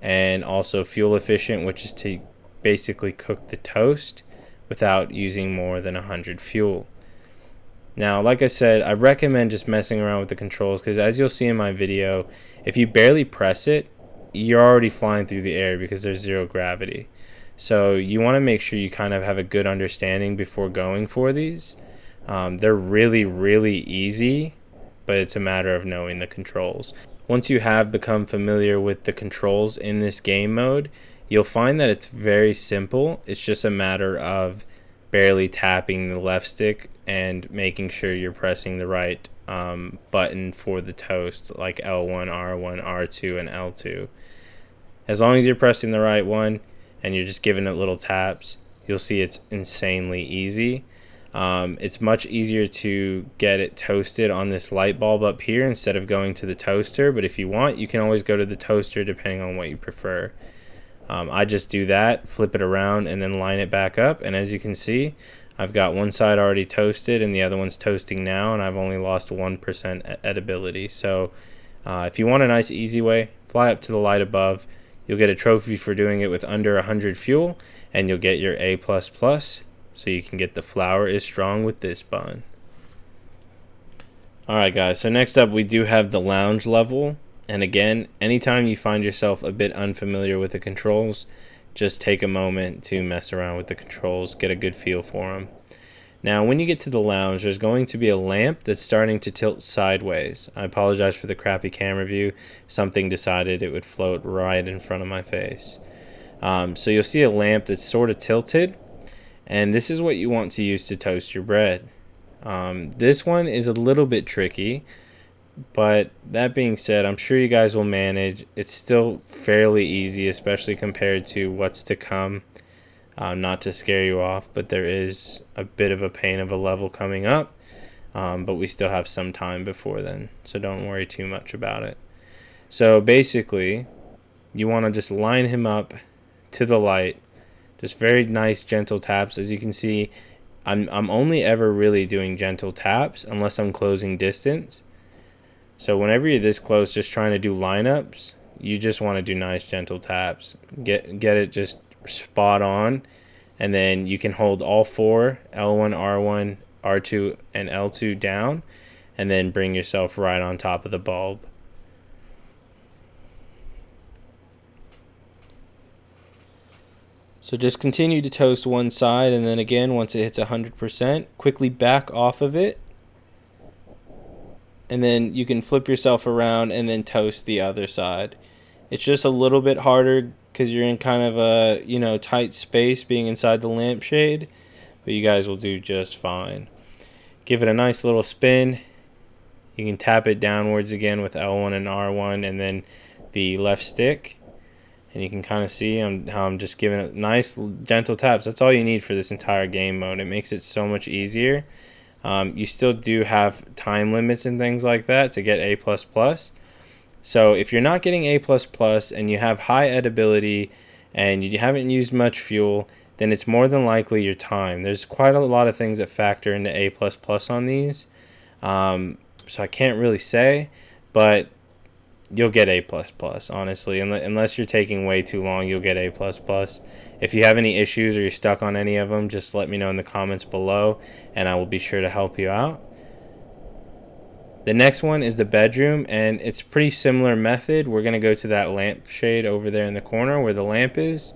Speaker 1: And also fuel efficient, which is to basically cook the toast without using more than 100 fuel. Now, like I said, I recommend just messing around with the controls, because as you'll see in my video, if you barely press it, you're already flying through the air because there's 0 gravity. So you want to make sure you kind of have a good understanding before going for these. They're really easy, but it's a matter of knowing the controls. Once you have become familiar with the controls in this game mode, you'll find that it's very simple. It's just a matter of barely tapping the left stick and making sure you're pressing the right button for the toast, like L1, R1, R2, and L2. As long as you're pressing the right one and you're just giving it little taps, you'll see it's insanely easy. It's much easier to get it toasted on this light bulb up here instead of going to the toaster, but if you want, you can always go to the toaster depending on what you prefer. I just do that, flip it around, and then line it back up, and as you can see, I've got one side already toasted and the other one's toasting now, and I've only lost 1% edibility. So if you want a nice easy way, fly up to the light above. You'll get a trophy for doing it with under 100 fuel, and you'll get your A++, so you can get the flour is strong with this bun. Alright guys, so next up we do have the lounge level. And again, anytime you find yourself a bit unfamiliar with the controls, just take a moment to mess around with the controls, get a good feel for them. Now, when you get to the lounge, there's going to be a lamp that's starting to tilt sideways. I apologize for the crappy camera view. Something decided it would float right in front of my face. So you'll see a lamp that's sort of tilted, and this is what you want to use to toast your bread. This one is a little bit tricky, but that being said, I'm sure you guys will manage. It's still fairly easy, especially compared to what's to come. Not to scare you off, but there is a bit of a pain of a level coming up, but we still have some time before then, so don't worry too much about it. So basically, you want to just line him up to the light, just very nice gentle taps. As you can see, I'm only ever really doing gentle taps unless I'm closing distance. So whenever you're this close, just trying to do lineups, you just want to do nice gentle taps. Get it just spot on, and then you can hold all 4, L1, R1, R2, and L2 down, and then bring yourself right on top of the bulb. So just continue to toast one side, and then again, once it hits 100%, quickly back off of it, and then you can flip yourself around and then toast the other side. It's just a little bit harder because you're in kind of a tight space being inside the lampshade, but you guys will do just fine. Give it a nice little spin. You can tap it downwards again with L1 and R1 and then the left stick, and you can kind of see how I'm just giving it nice gentle taps. That's all you need for this entire game mode. It makes it so much easier. You still do have time limits and things like that to get A++. So if you're not getting A++ and you have high edibility and you haven't used much fuel, then it's more than likely your time. There's quite a lot of things that factor into A++ on these. So I can't really say, but you'll get A++, honestly. Unless you're taking way too long, you'll get A++. If you have any issues or you're stuck on any of them, just let me know in the comments below, and I will be sure to help you out. The next one is the bedroom, and it's a pretty similar method. We're going to go to that lampshade over there in the corner where the lamp is,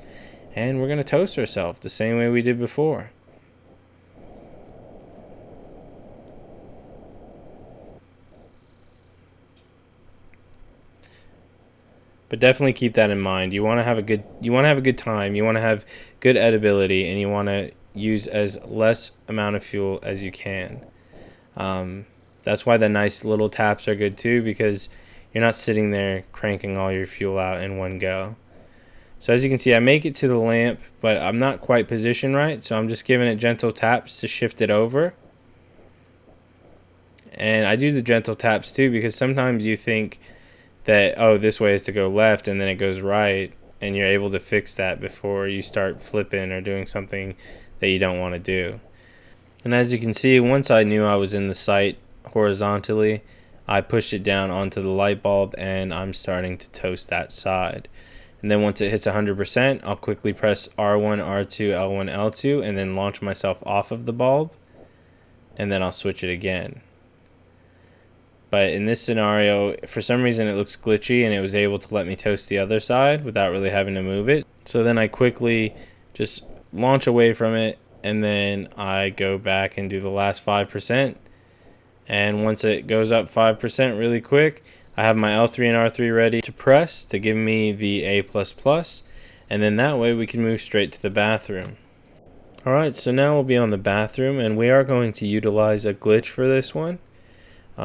Speaker 1: and we're going to toast ourselves the same way we did before. But definitely keep that in mind. You want to have a good time. You want to have good edibility, and you want to use as less amount of fuel as you can. That's why the nice little taps are good too, because you're not sitting there cranking all your fuel out in one go. So as you can see, I make it to the lamp, but I'm not quite positioned right, so I'm just giving it gentle taps to shift it over. And I do the gentle taps too because sometimes you think that, oh, this way is to go left, and then it goes right, and you're able to fix that before you start flipping or doing something that you don't want to do. And as you can see, once I knew I was in the sight horizontally, I pushed it down onto the light bulb and I'm starting to toast that side. And then once it hits 100%, I'll quickly press R1, R2, L1, L2 and then launch myself off of the bulb. And then I'll switch it again. But in this scenario, for some reason it looks glitchy and it was able to let me toast the other side without really having to move it. So then I quickly just launch away from it and then I go back and do the last 5%. And once it goes up 5% really quick, I have my L3 and R3 ready to press to give me the A++. And then that way we can move straight to the bathroom. Alright, so now we'll be on the bathroom and we are going to utilize a glitch for this one.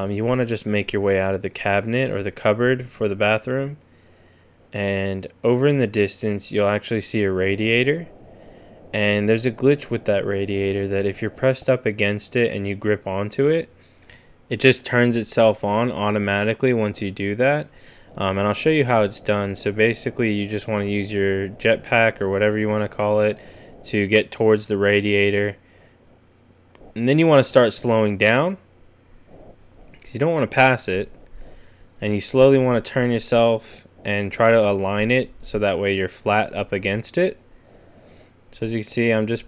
Speaker 1: You want to just make your way out of the cabinet or the cupboard for the bathroom. And over in the distance, you'll actually see a radiator. And there's a glitch with that radiator that if you're pressed up against it and you grip onto it, it just turns itself on automatically once you do that. And I'll show you how it's done. So basically, you just want to use your jetpack or whatever you want to call it to get towards the radiator. And then you want to start slowing down. You don't want to pass it, and you slowly want to turn yourself and try to align it so that way you're flat up against it. So as you can see, I'm just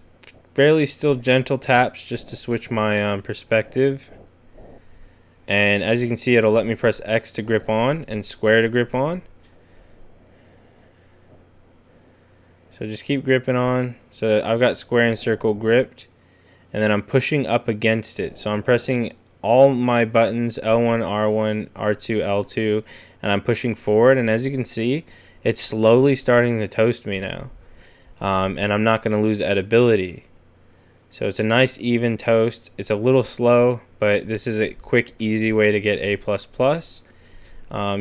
Speaker 1: barely still gentle taps just to switch my perspective. And as you can see, it'll let me press X to grip on and square to grip on. So just keep gripping on. So I've got square and circle gripped, and then I'm pushing up against it. So I'm pressing all my buttons, L1, R1, R2, L2, and I'm pushing forward. And as you can see, it's slowly starting to toast me now. And I'm not going to lose edibility. So it's a nice even toast. It's a little slow, but this is a quick, easy way to get A++.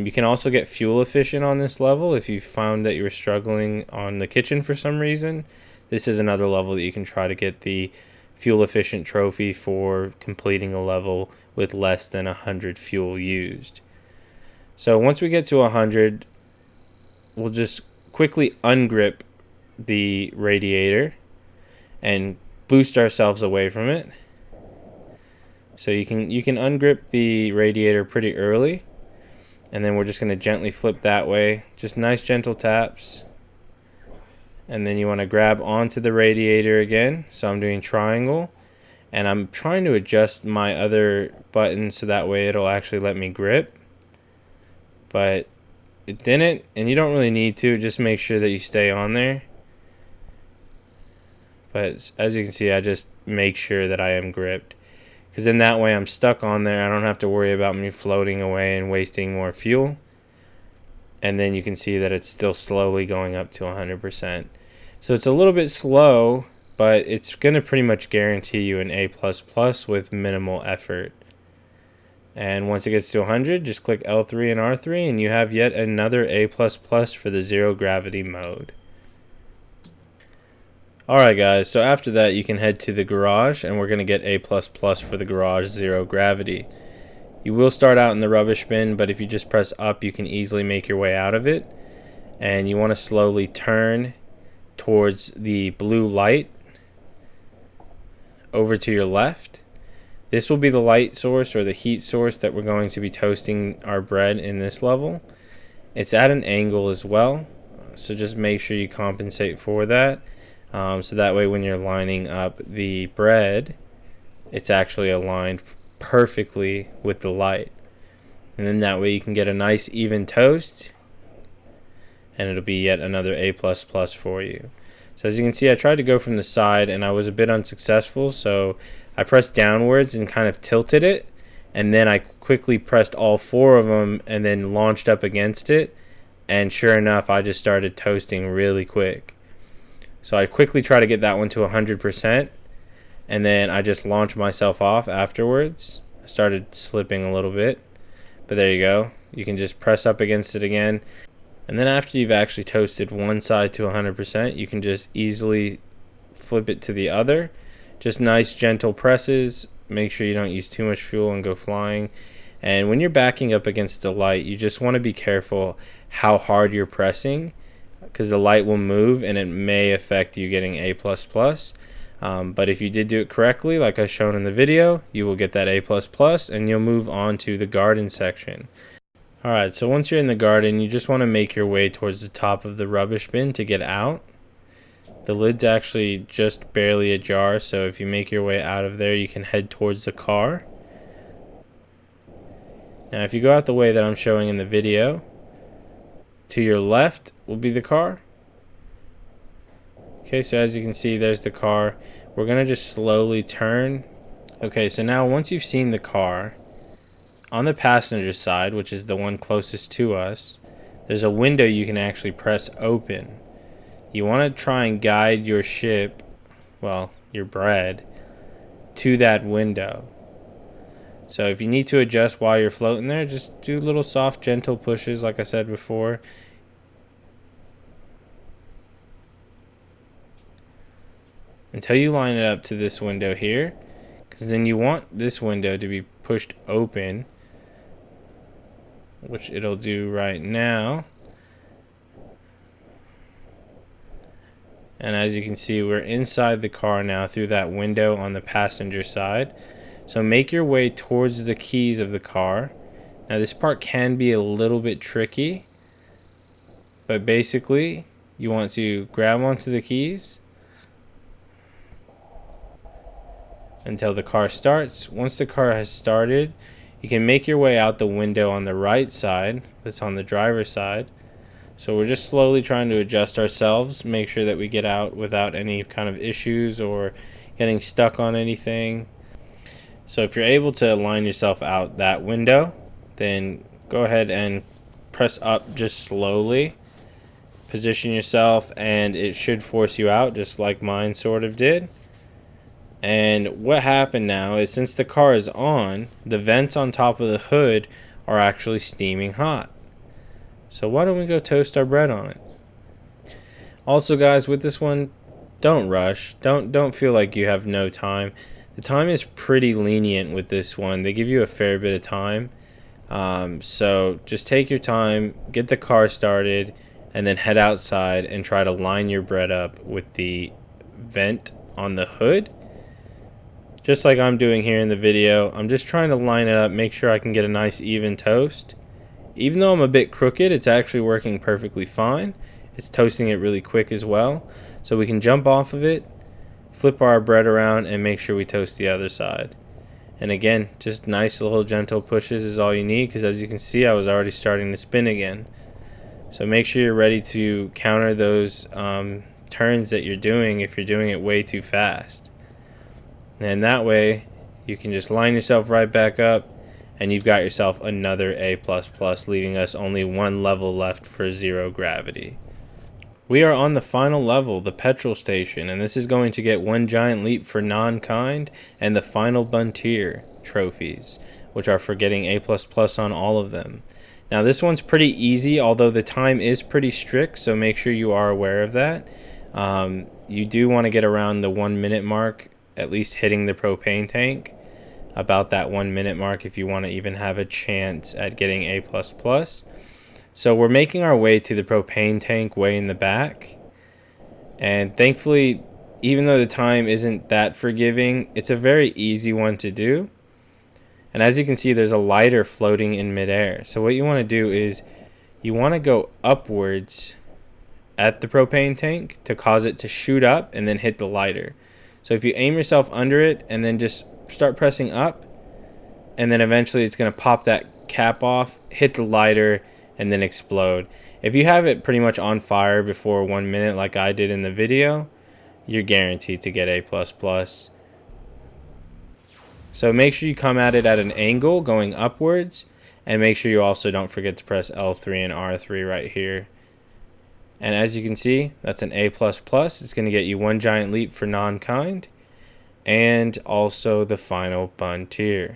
Speaker 1: You can also get fuel efficient on this level if you found that you were struggling on the kitchen for some reason. This is another level that you can try to get the fuel efficient trophy for completing a level with less than 100 fuel used. So once we get to 100, we'll just quickly ungrip the radiator and boost ourselves away from it. So you can ungrip the radiator pretty early, and then we're just going to gently flip that way. Just nice gentle taps. And then you want to grab onto the radiator again. So I'm doing triangle, and I'm trying to adjust my other button so that way it'll actually let me grip. But it didn't, and you don't really need to. Just make sure that you stay on there. But as you can see, I just make sure that I am gripped, because then that way I'm stuck on there. I don't have to worry about me floating away and wasting more fuel. And then you can see that it's still slowly going up to 100%. So it's a little bit slow, but it's going to pretty much guarantee you an A++ with minimal effort. And once it gets to 100, just click L3 and R3 and you have yet another A++ for the zero gravity mode. Alright guys, so after that you can head to the garage and we're going to get A++ for the garage zero gravity. You will start out in the rubbish bin, but if you just press up, you can easily make your way out of it. And you want to slowly turn towards the blue light over to your left. This will be the light source or the heat source that we're going to be toasting our bread in this level. It's at an angle as well, so just make sure you compensate for that. So that way when you're lining up the bread, it's actually aligned perfectly with the light, and then that way you can get a nice even toast, and it'll be yet another A++ for you. So as you can see, I tried to go from the side and I was a bit unsuccessful, so I pressed downwards and kind of tilted it, and then I quickly pressed all four of them and then launched up against it, and sure enough I just started toasting really quick. So I quickly try to get that one to 100%, and then I just launched myself off afterwards. I started slipping a little bit, but there you go. You can just press up against it again. And then after you've actually toasted one side to 100%, you can just easily flip it to the other. Just nice gentle presses. Make sure you don't use too much fuel and go flying. And when you're backing up against the light, you just want to be careful how hard you're pressing, because the light will move and it may affect you getting A++. But if you did do it correctly, like I shown in the video, you will get that A++, and you'll move on to the garden section. Alright, so once you're in the garden, you just want to make your way towards the top of the rubbish bin to get out. The lid's actually just barely ajar, so if you make your way out of there, you can head towards the car. Now if you go out the way that I'm showing in the video, to your left will be the car. Okay, so as you can see, there's the car. We're going to just slowly turn. Okay, so now once you've seen the car, on the passenger side, which is the one closest to us, there's a window you can actually press open. You want to try and guide your ship, well, your bread, to that window. So if you need to adjust while you're floating there, just do little soft, gentle pushes like I said before. Until you line it up to this window here, because then you want this window to be pushed open, which it'll do right now. And as you can see, we're inside the car now through that window on the passenger side. So make your way towards the keys of the car. Now this part can be a little bit tricky, but basically you want to grab onto the keys until the car starts. Once the car has started, you can make your way out the window on the right side, that's on the driver's side. So we're just slowly trying to adjust ourselves, make sure that we get out without any kind of issues or getting stuck on anything. So if you're able to line yourself out that window, then go ahead and press up just slowly. Position yourself and it should force you out just like mine sort of did. And what happened now is, since the car is on, the vents on top of the hood are actually steaming hot. So why don't we go toast our bread on it? Also guys, with this one, don't rush. Don't feel like you have no time. The time is pretty lenient with this one. They give you a fair bit of time. So just take your time, get the car started, and then head outside and try to line your bread up with the vent on the hood. Just like I'm doing here in the video, I'm just trying to line it up, make sure I can get a nice even toast. Even though I'm a bit crooked, it's actually working perfectly fine. It's toasting it really quick as well. So we can jump off of it, flip our bread around, and make sure we toast the other side. And again, just nice little gentle pushes is all you need, because as you can see, I was already starting to spin again. So make sure you're ready to counter those turns that you're doing if you're doing it way too fast. And that way you can just line yourself right back up and you've got yourself another A++, leaving us only one level left for 0 gravity. We are on the final level, the Petrol station, and this is going to get one giant leap for Naankind and the final Buntier trophies, which are for getting A++ on all of them. Now this one's pretty easy, although the time is pretty strict, so make sure you are aware of that. You do want to get around the 1 minute mark, at least hitting the propane tank, about that 1 minute mark if you want to even have a chance at getting A++. So we're making our way to the propane tank way in the back, and thankfully, even though the time isn't that forgiving, it's a very easy one to do. And as you can see, there's a lighter floating in midair. So what you want to do is you want to go upwards at the propane tank to cause it to shoot up and then hit the lighter. So if you aim yourself under it and then just start pressing up, and then eventually it's going to pop that cap off, hit the lighter, and then explode. If you have it pretty much on fire before 1 minute like I did in the video, you're guaranteed to get A++. So make sure you come at it at an angle going upwards, and make sure you also don't forget to press L3 and R3 right here. And as you can see, that's an A++. It's going to get you one giant leap for Naankind and also the final Buntier.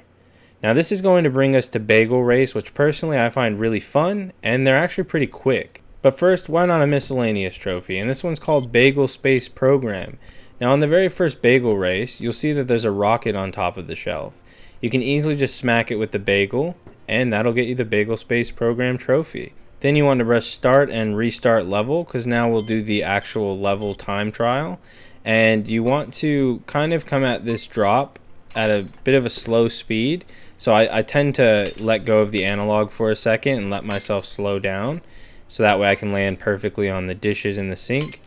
Speaker 1: Now this is going to bring us to Bagel Race, which personally I find really fun, and they're actually pretty quick. But first, why not a miscellaneous trophy? And this one's called Bagel Space Program. Now on the very first Bagel Race, you'll see that there's a rocket on top of the shelf. You can easily just smack it with the bagel, and that'll get you the Bagel Space Program trophy. Then you want to press start and restart level, because now we'll do the actual level time trial. and you want to kind of come at this drop at a bit of a slow speed. So I tend to let go of the analog for a second and let myself slow down, so that way I can land perfectly on the dishes in the sink.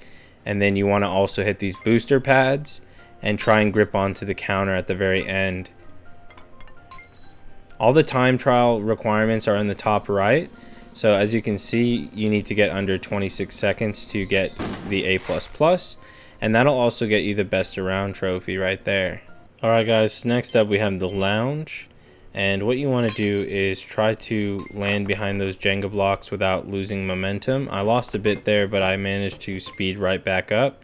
Speaker 1: And then you want to also hit these booster pads and try and grip onto the counter at the very end. All the time trial requirements are in the top right. So as you can see, you need to get under 26 seconds to get the A++, and that'll also get you the best around trophy right there. Alright guys, next up we have the lounge. And what you want to do is try to land behind those Jenga blocks without losing momentum. I lost a bit there, but I managed to speed right back up.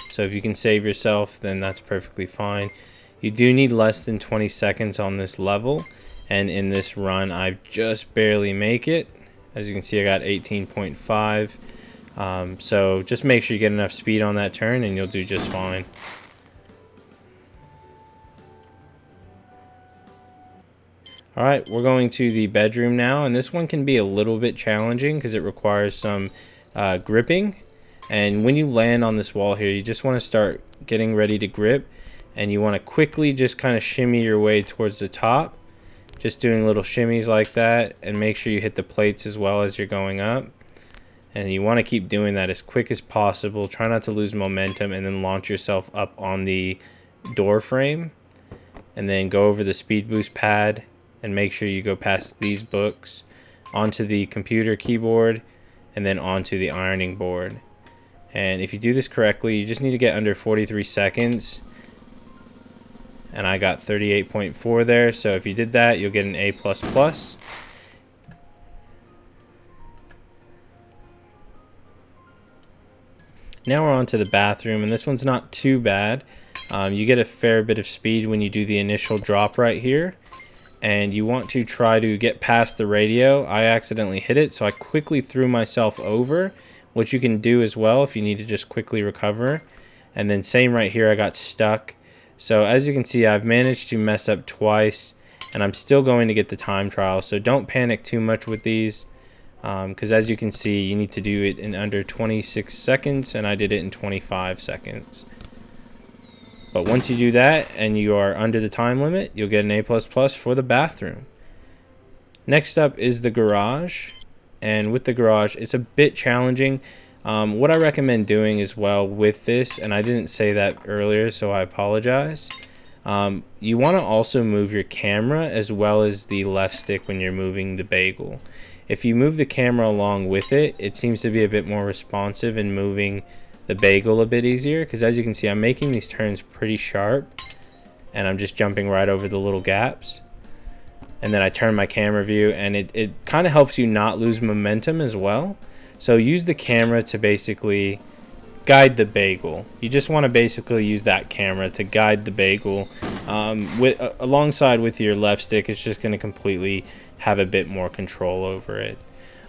Speaker 1: So if you can save yourself, then that's perfectly fine. You do need less than 20 seconds on this level. And in this run, I just barely make it. As you can see, I got 18.5. So just make sure you get enough speed on that turn and you'll do just fine. Alright, we're going to the bedroom now, and this one can be a little bit challenging because it requires some gripping. And when you land on this wall here, you just want to start getting ready to grip, and you want to quickly just kind of shimmy your way towards the top, just doing little shimmies like that, and make sure you hit the plates as well as you're going up. And you want to keep doing that as quick as possible. Try not to lose momentum, and then launch yourself up on the door frame, and then go over the speed boost pad and make sure you go past these books onto the computer keyboard and then onto the ironing board. And if you do this correctly, you just need to get under 43 seconds, and I got 38.4 there. So if you did that, you'll get an A++. Now we're on to the bathroom, and this one's not too bad. You get a fair bit of speed when you do the initial drop right here, and you want to try to get past the radio. I accidentally hit it, so I quickly threw myself over, which you can do as well if you need to just quickly recover. And then same right here, I got stuck. So as you can see, I've managed to mess up twice, and I'm still going to get the time trial. So don't panic too much with these, because as you can see, you need to do it in under 26 seconds, and I did it in 25 seconds. But once you do that and you are under the time limit, you'll get an A++ for the bathroom. Next up is the garage. And with the garage, it's a bit challenging. What I recommend doing as well with this, and I didn't say that earlier, so I apologize. You want to also move your camera as well as the left stick when you're moving the bagel. If you move the camera along with it, it seems to be a bit more responsive in moving the bagel a bit easier, because as you can see, I'm making these turns pretty sharp and I'm just jumping right over the little gaps. And then I turn my camera view, and it kind of helps you not lose momentum as well. So use the camera to basically guide the bagel. You just want to basically use that camera to guide the bagel. Alongside with your left stick, it's just going to completely have a bit more control over it.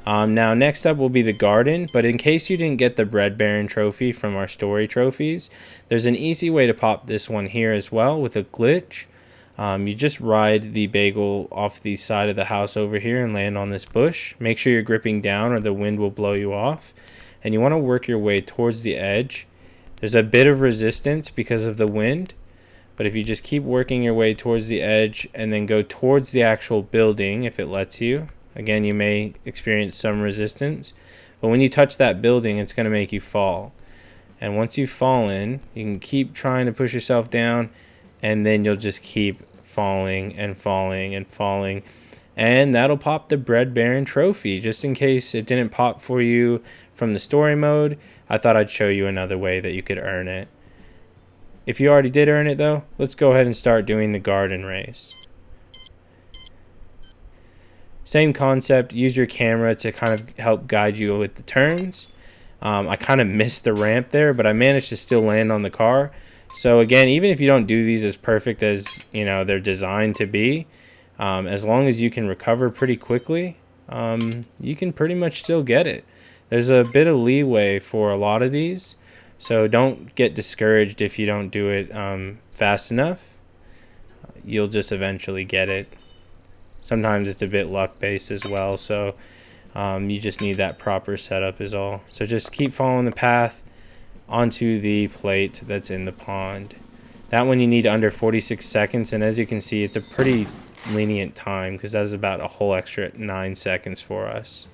Speaker 1: Now next up will be the garden, but in case you didn't get the Bread Baron trophy from our story trophies, there's an easy way to pop this one here as well with a glitch. You just ride the bagel off the side of the house over here and land on this bush. Make sure you're gripping down or the wind will blow you off. And you want to work your way towards the edge. There's a bit of resistance because of the wind, but if you just keep working your way towards the edge and then go towards the actual building, if it lets you, again, you may experience some resistance, but when you touch that building, it's going to make you fall. And once you've fallen, you can keep trying to push yourself down, and then you'll just keep falling and falling and falling. And that'll pop the Bread Baron trophy. Just in case it didn't pop for you from the story mode, I thought I'd show you another way that you could earn it. If you already did earn it though, let's go ahead and start doing the garden race. Same concept, use your camera to kind of help guide you with the turns. I kind of missed the ramp there, but I managed to still land on the car. So again, even if you don't do these as perfect as they're designed to be, as long as you can recover pretty quickly, you can pretty much still get it. There's a bit of leeway for a lot of these, so don't get discouraged if you don't do it fast enough. You'll just eventually get it. Sometimes it's a bit luck based as well, so you just need that proper setup is all. So just keep following the path, onto the plate that's in the pond. That one you need under 46 seconds, and as you can see, it's a pretty lenient time because that was about a whole extra 9 seconds for us.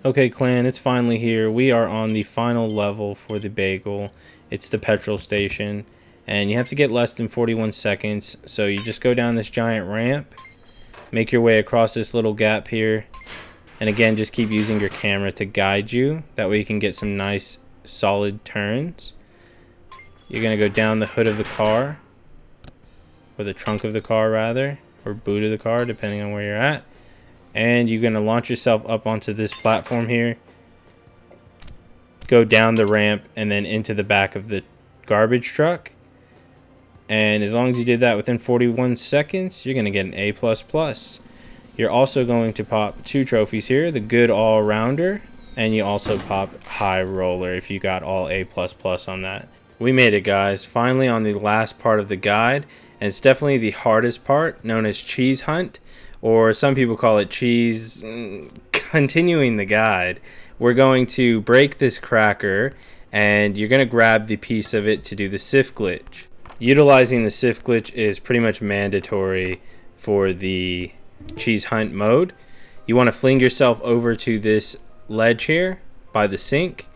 Speaker 1: Okay, clan, it's finally here. We are on the final level for the bagel. It's the petrol station, and you have to get less than 41 seconds. So you just go down this giant ramp, make your way across this little gap here, and again, just keep using your camera to guide you. That way you can get some nice solid turns. You're going to go down the hood of the car, or the trunk of the car rather, or boot of the car depending on where you're at, and you're going to launch yourself up onto this platform here, go down the ramp, and then into the back of the garbage truck. And as long as you did that within 41 seconds, you're going to get an A++. You're also going to pop 2 trophies here, the good all-rounder, and you also pop high roller if you got all A++ on that. We made it, guys, finally on the last part of the guide, and it's definitely the hardest part, known as cheese hunt, or some people call it cheese. Continuing the guide, we're going to break this cracker, and you're going to grab the piece of it to do the SIF glitch. Utilizing the SIF glitch is pretty much mandatory for the cheese hunt mode. You want to fling yourself over to this ledge here by the sink,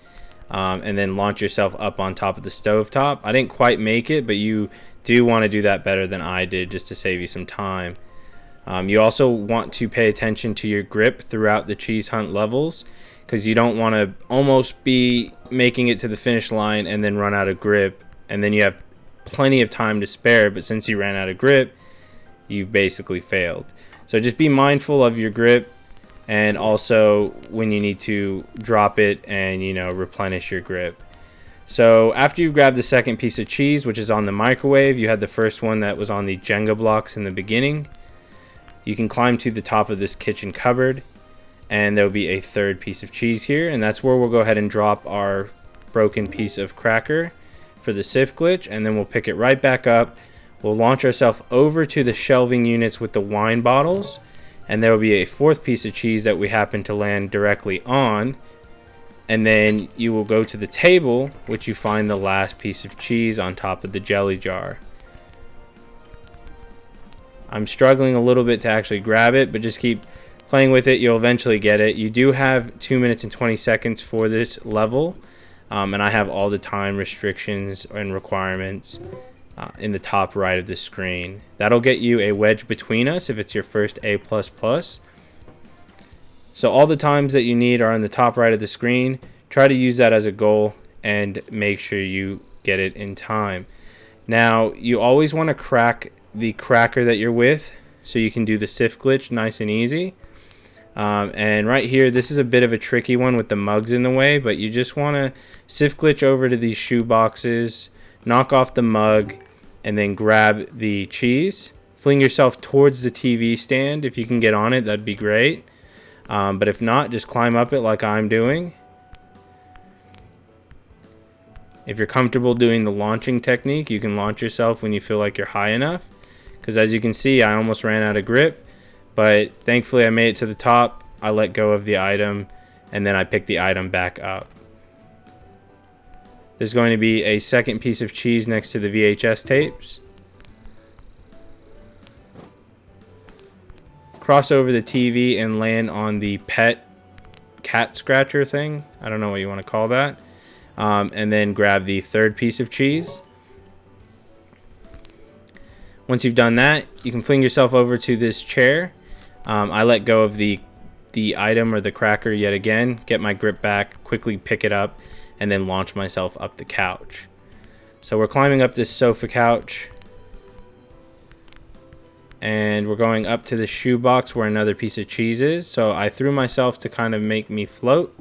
Speaker 1: and then launch yourself up on top of the stovetop. I didn't quite make it, but you do want to do that better than I did just to save you some time. You also want to pay attention to your grip throughout the cheese hunt levels, because you don't want to almost be making it to the finish line and then run out of grip, and then you have plenty of time to spare, but since you ran out of grip, you've basically failed. So just be mindful of your grip, and also when you need to drop it and, you know, replenish your grip. So after you've grabbed the second piece of cheese, which is on the microwave, you had the first one that was on the Jenga blocks in the beginning. You can climb to the top of this kitchen cupboard, and there'll be a third piece of cheese here, and that's where we'll go ahead and drop our broken piece of cracker for the SIF glitch, and then we'll pick it right back up. We'll launch ourselves over to the shelving units with the wine bottles, and there will be a fourth piece of cheese that we happen to land directly on, and then you will go to the table, which you find the last piece of cheese on top of the jelly jar. I'm struggling a little bit to actually grab it, but just keep playing with it. You'll eventually get it. You do have 2 minutes and 20 seconds for this level, and I have all the time restrictions and requirements in the top right of the screen. That'll get you a wedge between us if it's your first A++. So all the times that you need are on the top right of the screen. Try to use that as a goal and make sure you get it in time. Now, you always want to crack the cracker that you're with so you can do the SIF glitch nice and easy. And right here, this is a bit of a tricky one with the mugs in the way, but you just want to SIF glitch over to these shoe boxes, knock off the mug, and then grab the cheese. Fling yourself towards the TV stand. If you can get on it, that'd be great. But if not, just climb up it like I'm doing. If you're comfortable doing the launching technique, you can launch yourself when you feel like you're high enough. Because as you can see, I almost ran out of grip. But thankfully, I made it to the top. I let go of the item, and then I picked the item back up. There's going to be a second piece of cheese next to the VHS tapes. Cross over the TV and land on the pet cat scratcher thing. I don't know what you want to call that. And then grab the third piece of cheese. Once you've done that, you can fling yourself over to this chair. I let go of the item or the cracker yet again, get my grip back, quickly pick it up, and then launch myself up the couch. So we're climbing up this sofa couch, and we're going up to the shoebox where another piece of cheese is. So I threw myself to kind of make me float,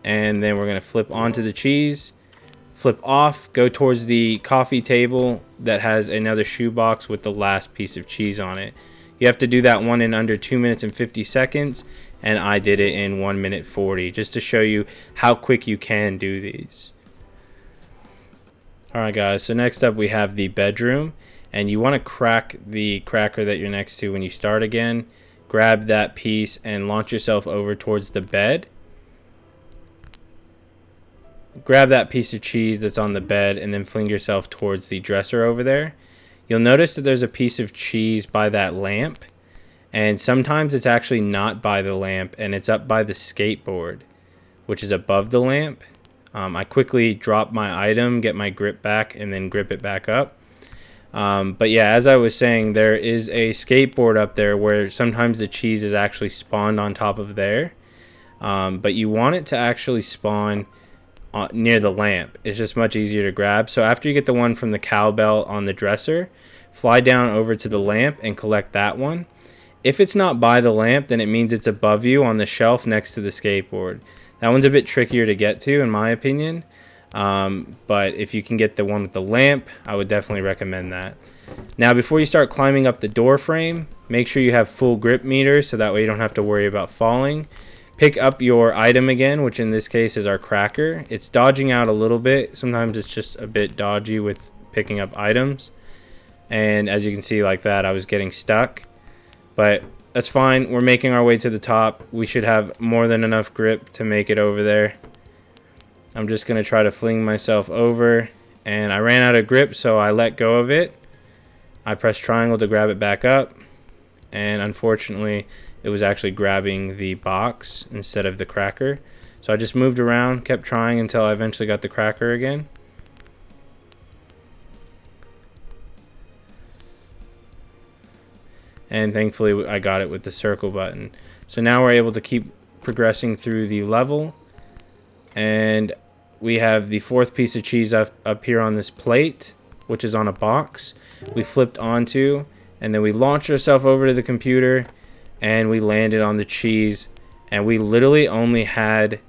Speaker 1: and then we're going to flip onto the cheese, flip off, go towards the coffee table that has another shoebox with the last piece of cheese on it. You have to do that one in under 2 minutes and 50 seconds, and I did it in 1 minute 40, just to show you how quick you can do these. Alright guys, so next up we have the bedroom, and you want to crack the cracker that you're next to when you start again. Grab that piece and launch yourself over towards the bed. grab that piece of cheese that's on the bed and then fling yourself towards the dresser over there. You'll notice that there's a piece of cheese by that lamp, and sometimes it's actually not by the lamp and it's up by the skateboard, which is above the lamp. I quickly drop my item, get my grip back, and then grip it back up. But yeah, as I was saying, there is a skateboard up there where sometimes the cheese is actually spawned on top of there. But you want it to actually spawn near the lamp. It's just much easier to grab. So after you get the one from the cowbell on the dresser, fly down over to the lamp and collect that one. If it's not by the lamp, then it means it's above you on the shelf next to the skateboard. That one's a bit trickier to get to, in my opinion. But if you can get the one with the lamp, I would definitely recommend that. Now, before you start climbing up the door frame, make sure you have full grip meter so that way you don't have to worry about falling. Pick up your item again, which in this case is our cracker. It's dodging out a little bit. Sometimes it's just a bit dodgy with picking up items. And as you can see like that, I was getting stuck. But that's fine. We're making our way to the top. We should have more than enough grip to make it over there. I'm just going to try to fling myself over. And I ran out of grip, so I let go of it. I pressed triangle to grab it back up. And unfortunately, it was actually grabbing the box instead of the cracker. So I just moved around, kept trying until I eventually got the cracker again. And thankfully I got it with the circle button. So now we're able to keep progressing through the level. And we have the fourth piece of cheese up here on this plate, which is on a box. We flipped onto, and then we launched ourselves over to the computer. And we landed on the cheese, and we literally only had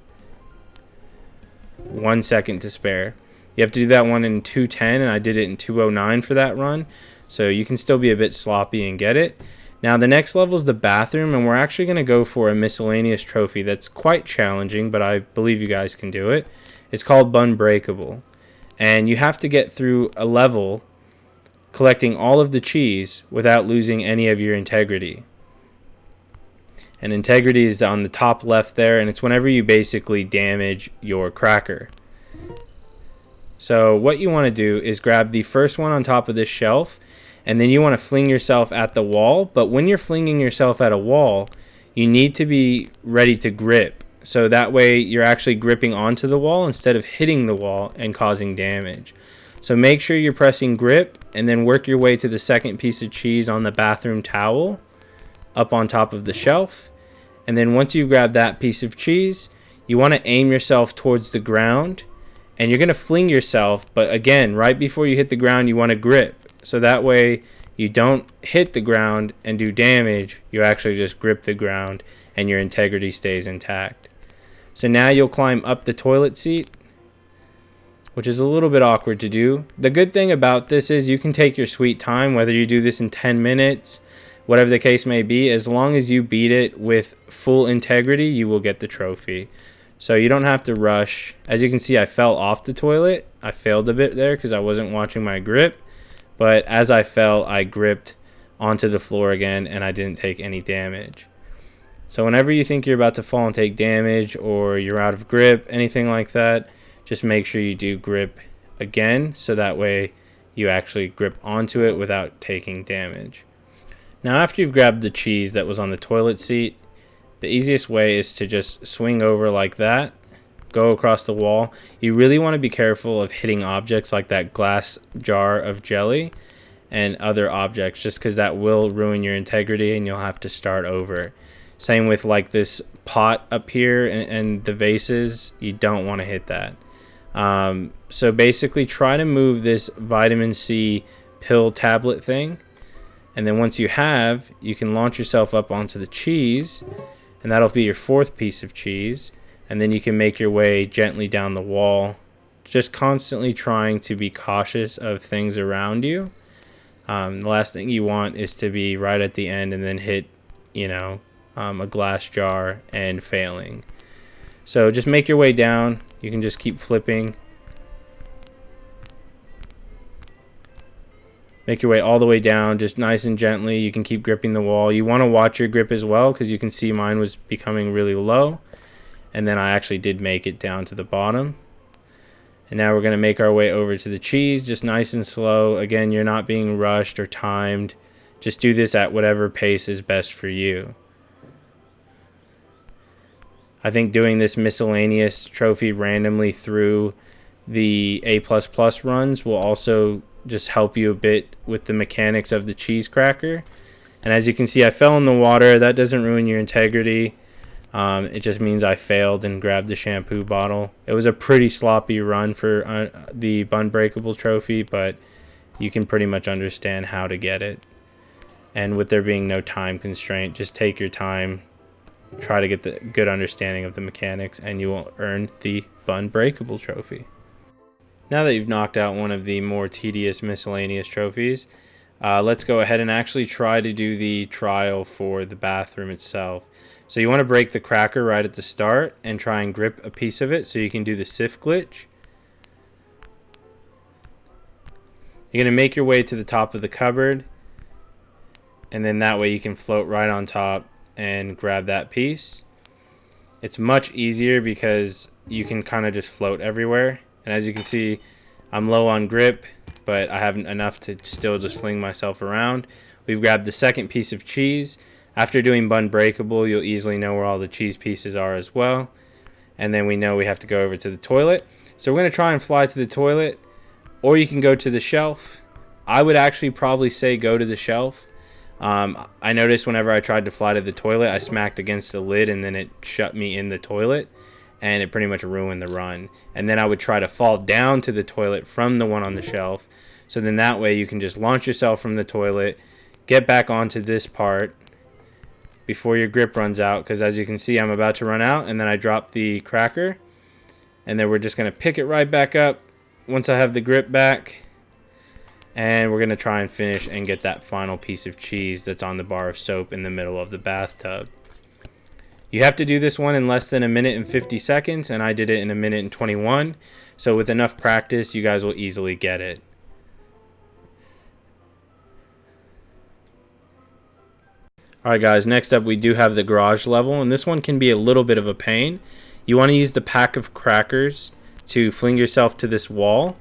Speaker 1: 1 second to spare. You have to do that one in 2:10, and I did it in 2:09 for that run, so you can still be a bit sloppy and get it. Now the next level is the bathroom, and we're actually going to go for a miscellaneous trophy that's quite challenging, but I believe you guys can do it. It's called Bunbreakable, and you have to get through a level collecting all of the cheese without losing any of your integrity. And integrity is on the top left there, and it's whenever you basically damage your cracker. So what you want to do is grab the first one on top of this shelf, and then you want to fling yourself at the wall. But when you're flinging yourself at a wall, you need to be ready to grip. So that way you're actually gripping onto the wall instead of hitting the wall and causing damage. So make sure you're pressing grip, and then work your way to the second piece of cheese on the bathroom towel up on top of the shelf. And then once you've grabbed that piece of cheese, you want to aim yourself towards the ground, and you're going to fling yourself, but again, right before you hit the ground, you want to grip. So that way you don't hit the ground and do damage, you actually just grip the ground and your integrity stays intact. So now you'll climb up the toilet seat, which is a little bit awkward to do. The good thing about this is you can take your sweet time, whether you do this in 10 minutes, whatever the case may be. As long as you beat it with full integrity, you will get the trophy. So you don't have to rush. As you can see, I fell off the toilet. I failed a bit there because I wasn't watching my grip. But as I fell, I gripped onto the floor again, and I didn't take any damage. So whenever you think you're about to fall and take damage, or you're out of grip, anything like that, just make sure you do grip again, so that way you actually grip onto it without taking damage. Now after you've grabbed the cheese that was on the toilet seat, the easiest way is to just swing over like that, go across the wall. You really want to be careful of hitting objects like that glass jar of jelly and other objects, just because that will ruin your integrity and you'll have to start over. Same with like this pot up here and the vases, you don't want to hit that. So basically try to move this vitamin C pill tablet thing. And then once you have, you can launch yourself up onto the cheese, and that'll be your fourth piece of cheese. And then you can make your way gently down the wall, just constantly trying to be cautious of things around you. The last thing you want is to be right at the end and then hit, a glass jar and failing. So just make your way down. You can just keep flipping. Make your way all the way down, just nice and gently. You can keep gripping the wall. You want to watch your grip as well, because you can see mine was becoming really low. And then I actually did make it down to the bottom. And now we're going to make our way over to the cheese, just nice and slow. Again, you're not being rushed or timed. Just do this at whatever pace is best for you. I think doing this miscellaneous trophy randomly through the A++ runs will also just help you a bit with the mechanics of the cheese cracker. And as you can see, I fell in the water. That doesn't ruin your integrity. It just means I failed and grabbed the shampoo bottle. It was a pretty sloppy run for the Bunbreakable Trophy, but you can pretty much understand how to get it. And with there being no time constraint, just take your time, try to get the good understanding of the mechanics, and you will earn the Bunbreakable Trophy. Now that you've knocked out one of the more tedious miscellaneous trophies, let's go ahead and actually try to do the trial for the bathroom itself. So you want to break the cracker right at the start and try and grip a piece of it so you can do the SIF Glitch. You're going to make your way to the top of the cupboard, and then that way you can float right on top and grab that piece. It's much easier because you can kind of just float everywhere. And as you can see, I'm low on grip, but I have enough to still just fling myself around. We've grabbed the second piece of cheese. After doing Bunbreakable, you'll easily know where all the cheese pieces are as well. And then we know we have to go over to the toilet. So we're going to try and fly to the toilet, or you can go to the shelf. I would actually probably say go to the shelf. I noticed whenever I tried to fly to the toilet, I smacked against the lid and then it shut me in the toilet. And it pretty much ruined the run. And then I would try to fall down to the toilet from the one on the shelf. So then that way you can just launch yourself from the toilet, get back onto this part before your grip runs out. Because as you can see, I'm about to run out, and then I drop the cracker. And then we're just going to pick it right back up once I have the grip back. And we're going to try and finish and get that final piece of cheese that's on the bar of soap in the middle of the bathtub. You have to do this one in less than 1 minute and 50 seconds, and I did it in 1 minute and 21. So with enough practice, you guys will easily get it. Alright guys, next up we do have the garage level, and this one can be a little bit of a pain. You want to use the pack of crackers to fling yourself to this wall,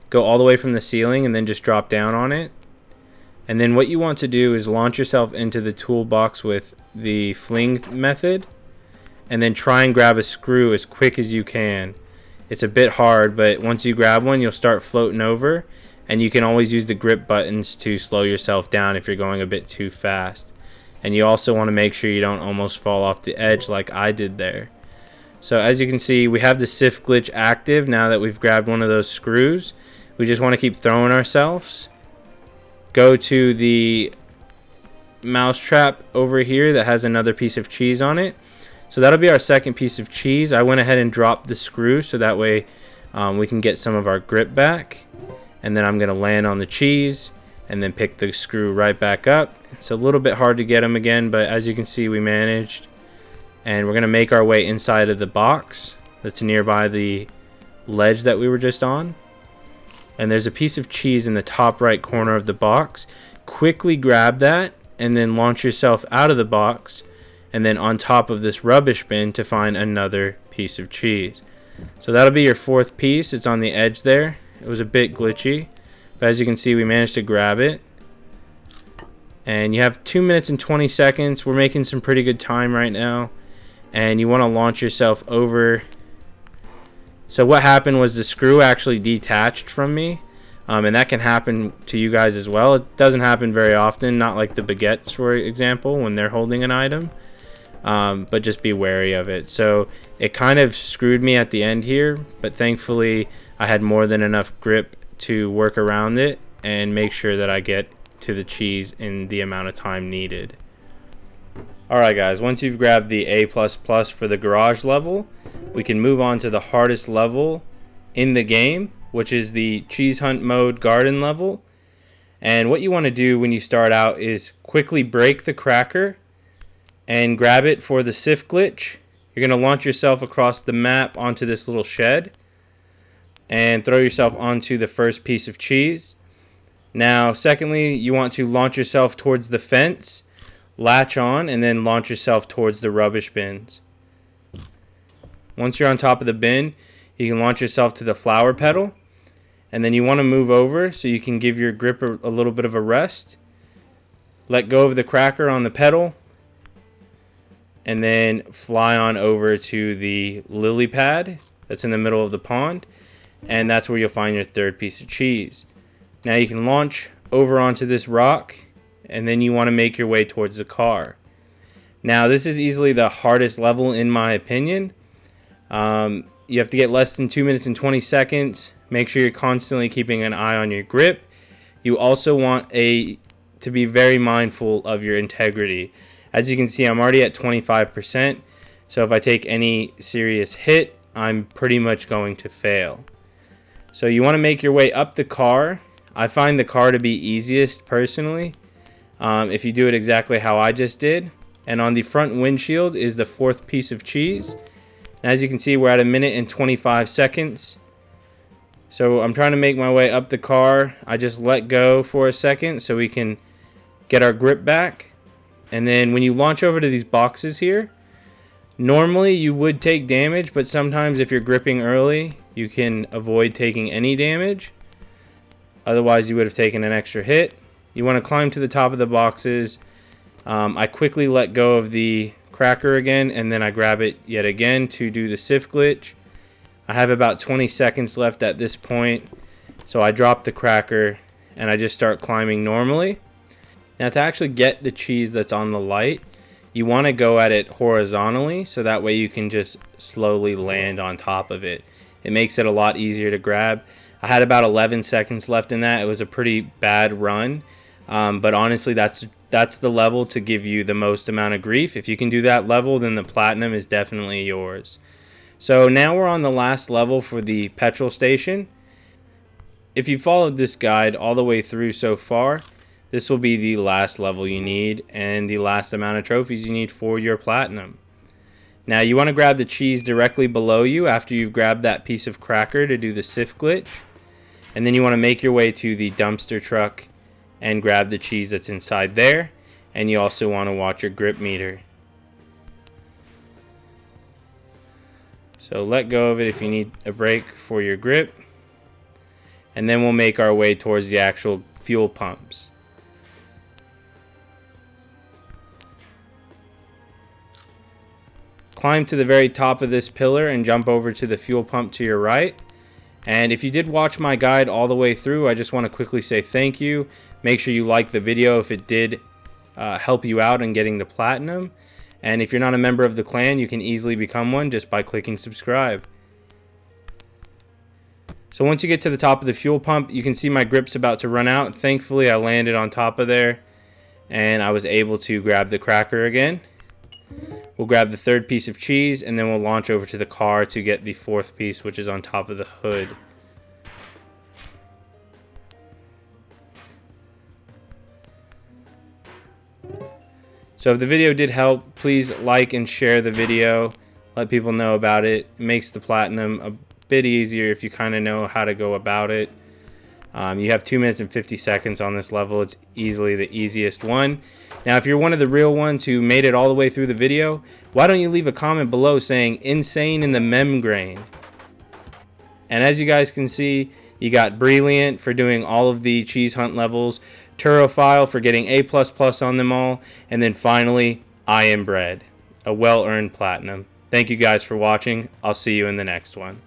Speaker 1: go all the way from the ceiling, and then just drop down on it. And then what you want to do is launch yourself into the toolbox with the fling method, and then try and grab a screw as quick as you can. It's a bit hard, but once you grab one, you'll start floating over, and you can always use the grip buttons to slow yourself down if you're going a bit too fast. And you also want to make sure you don't almost fall off the edge like I did there. So as you can see, we have the SIF Glitch active now that we've grabbed one of those screws. We just want to keep throwing ourselves. Go to the mousetrap over here that has another piece of cheese on it. So that'll be our second piece of cheese. I went ahead and dropped the screw so that way we can get some of our grip back. And then I'm going to land on the cheese and then pick the screw right back up. It's a little bit hard to get them again, but as you can see, we managed. And we're going to make our way inside of the box that's nearby the ledge that we were just on. And there's a piece of cheese in the top right corner of the box. Quickly grab that and then launch yourself out of the box and then on top of this rubbish bin to find another piece of cheese. So that'll be your fourth piece. It's on the edge there. It was a bit glitchy, but as you can see, we managed to grab it. And you have 2 minutes and 20 seconds. We're making some pretty good time right now. And you want to launch yourself over. So what happened was the screw actually detached from me. And that can happen to you guys as well. It doesn't happen very often, not like the baguettes, for example, when they're holding an item. But just be wary of it. So it kind of screwed me at the end here, but thankfully I had more than enough grip to work around it and make sure that I get to the cheese in the amount of time needed. Alright guys, once you've grabbed the A++ for the garage level, we can move on to the hardest level in the game, which is the cheese hunt mode garden level. And what you want to do when you start out is quickly break the cracker and grab it for the SIF Glitch. You're going to launch yourself across the map onto this little shed and throw yourself onto the first piece of cheese. Now, secondly, you want to launch yourself towards the fence, latch on, and then launch yourself towards the rubbish bins. Once you're on top of the bin, you can launch yourself to the flower petal. And then you want to move over so you can give your grip a little bit of a rest. Let go of the cracker on the petal. And then fly on over to the lily pad that's in the middle of the pond. And that's where you'll find your third piece of cheese. Now you can launch over onto this rock. And then you want to make your way towards the car. Now this is easily the hardest level in my opinion. You have to get less than 2 minutes and 20 seconds. Make sure you're constantly keeping an eye on your grip. You also want to be very mindful of your integrity. As you can see, I'm already at 25%. So if I take any serious hit, I'm pretty much going to fail. So you want to make your way up the car. I find the car to be easiest personally. If you do it exactly how I just did. And on the front windshield is the fourth piece of cheese. And as you can see, we're at 1 minute and 25 seconds. So I'm trying to make my way up the car. I just let go for a second so we can get our grip back. And then when you launch over to these boxes here, normally you would take damage, but sometimes if you're gripping early, you can avoid taking any damage. Otherwise you would have taken an extra hit. You want to climb to the top of the boxes. I quickly let go of the cracker again, and then I grab it yet again to do the SIF glitch. I have about 20 seconds left at this point, so I drop the cracker and I just start climbing normally. Now to actually get the cheese that's on the light, you want to go at it horizontally so that way you can just slowly land on top of it. It makes it a lot easier to grab. I had about 11 seconds left in that. It was a pretty bad run, but honestly that's the level to give you the most amount of grief. If you can do that level, then the platinum is definitely yours. So now we're on the last level for the petrol station. If you followed this guide all the way through so far, this will be the last level you need and the last amount of trophies you need for your platinum. Now you want to grab the cheese directly below you after you've grabbed that piece of cracker to do the SIF glitch. And then you want to make your way to the dumpster truck and grab the cheese that's inside there. And you also want to watch your grip meter. So let go of it if you need a break for your grip. And then we'll make our way towards the actual fuel pumps. Climb to the very top of this pillar and jump over to the fuel pump to your right. And if you did watch my guide all the way through, I just want to quickly say thank you. Make sure you like the video if it did help you out in getting the platinum. And if you're not a member of the clan, you can easily become one just by clicking subscribe. So once you get to the top of the fuel pump, you can see my grip's about to run out. Thankfully, I landed on top of there and I was able to grab the cracker again. We'll grab the third piece of cheese and then we'll launch over to the car to get the fourth piece, which is on top of the hood. So if the video did help, please like and share the video. Let people know about it. It makes the platinum a bit easier if you kind of know how to go about it. You have 2 minutes and 50 seconds on this level. It's easily the easiest one. Now, if you're one of the real ones who made it all the way through the video, why don't you leave a comment below saying insane in the membrane? And as you guys can see, you got Brie-lliant for doing all of the cheese hunt levels, Turophile for getting A++ on them all, and then finally, I Am Bread, a well-earned platinum. Thank you guys for watching. I'll see you in the next one.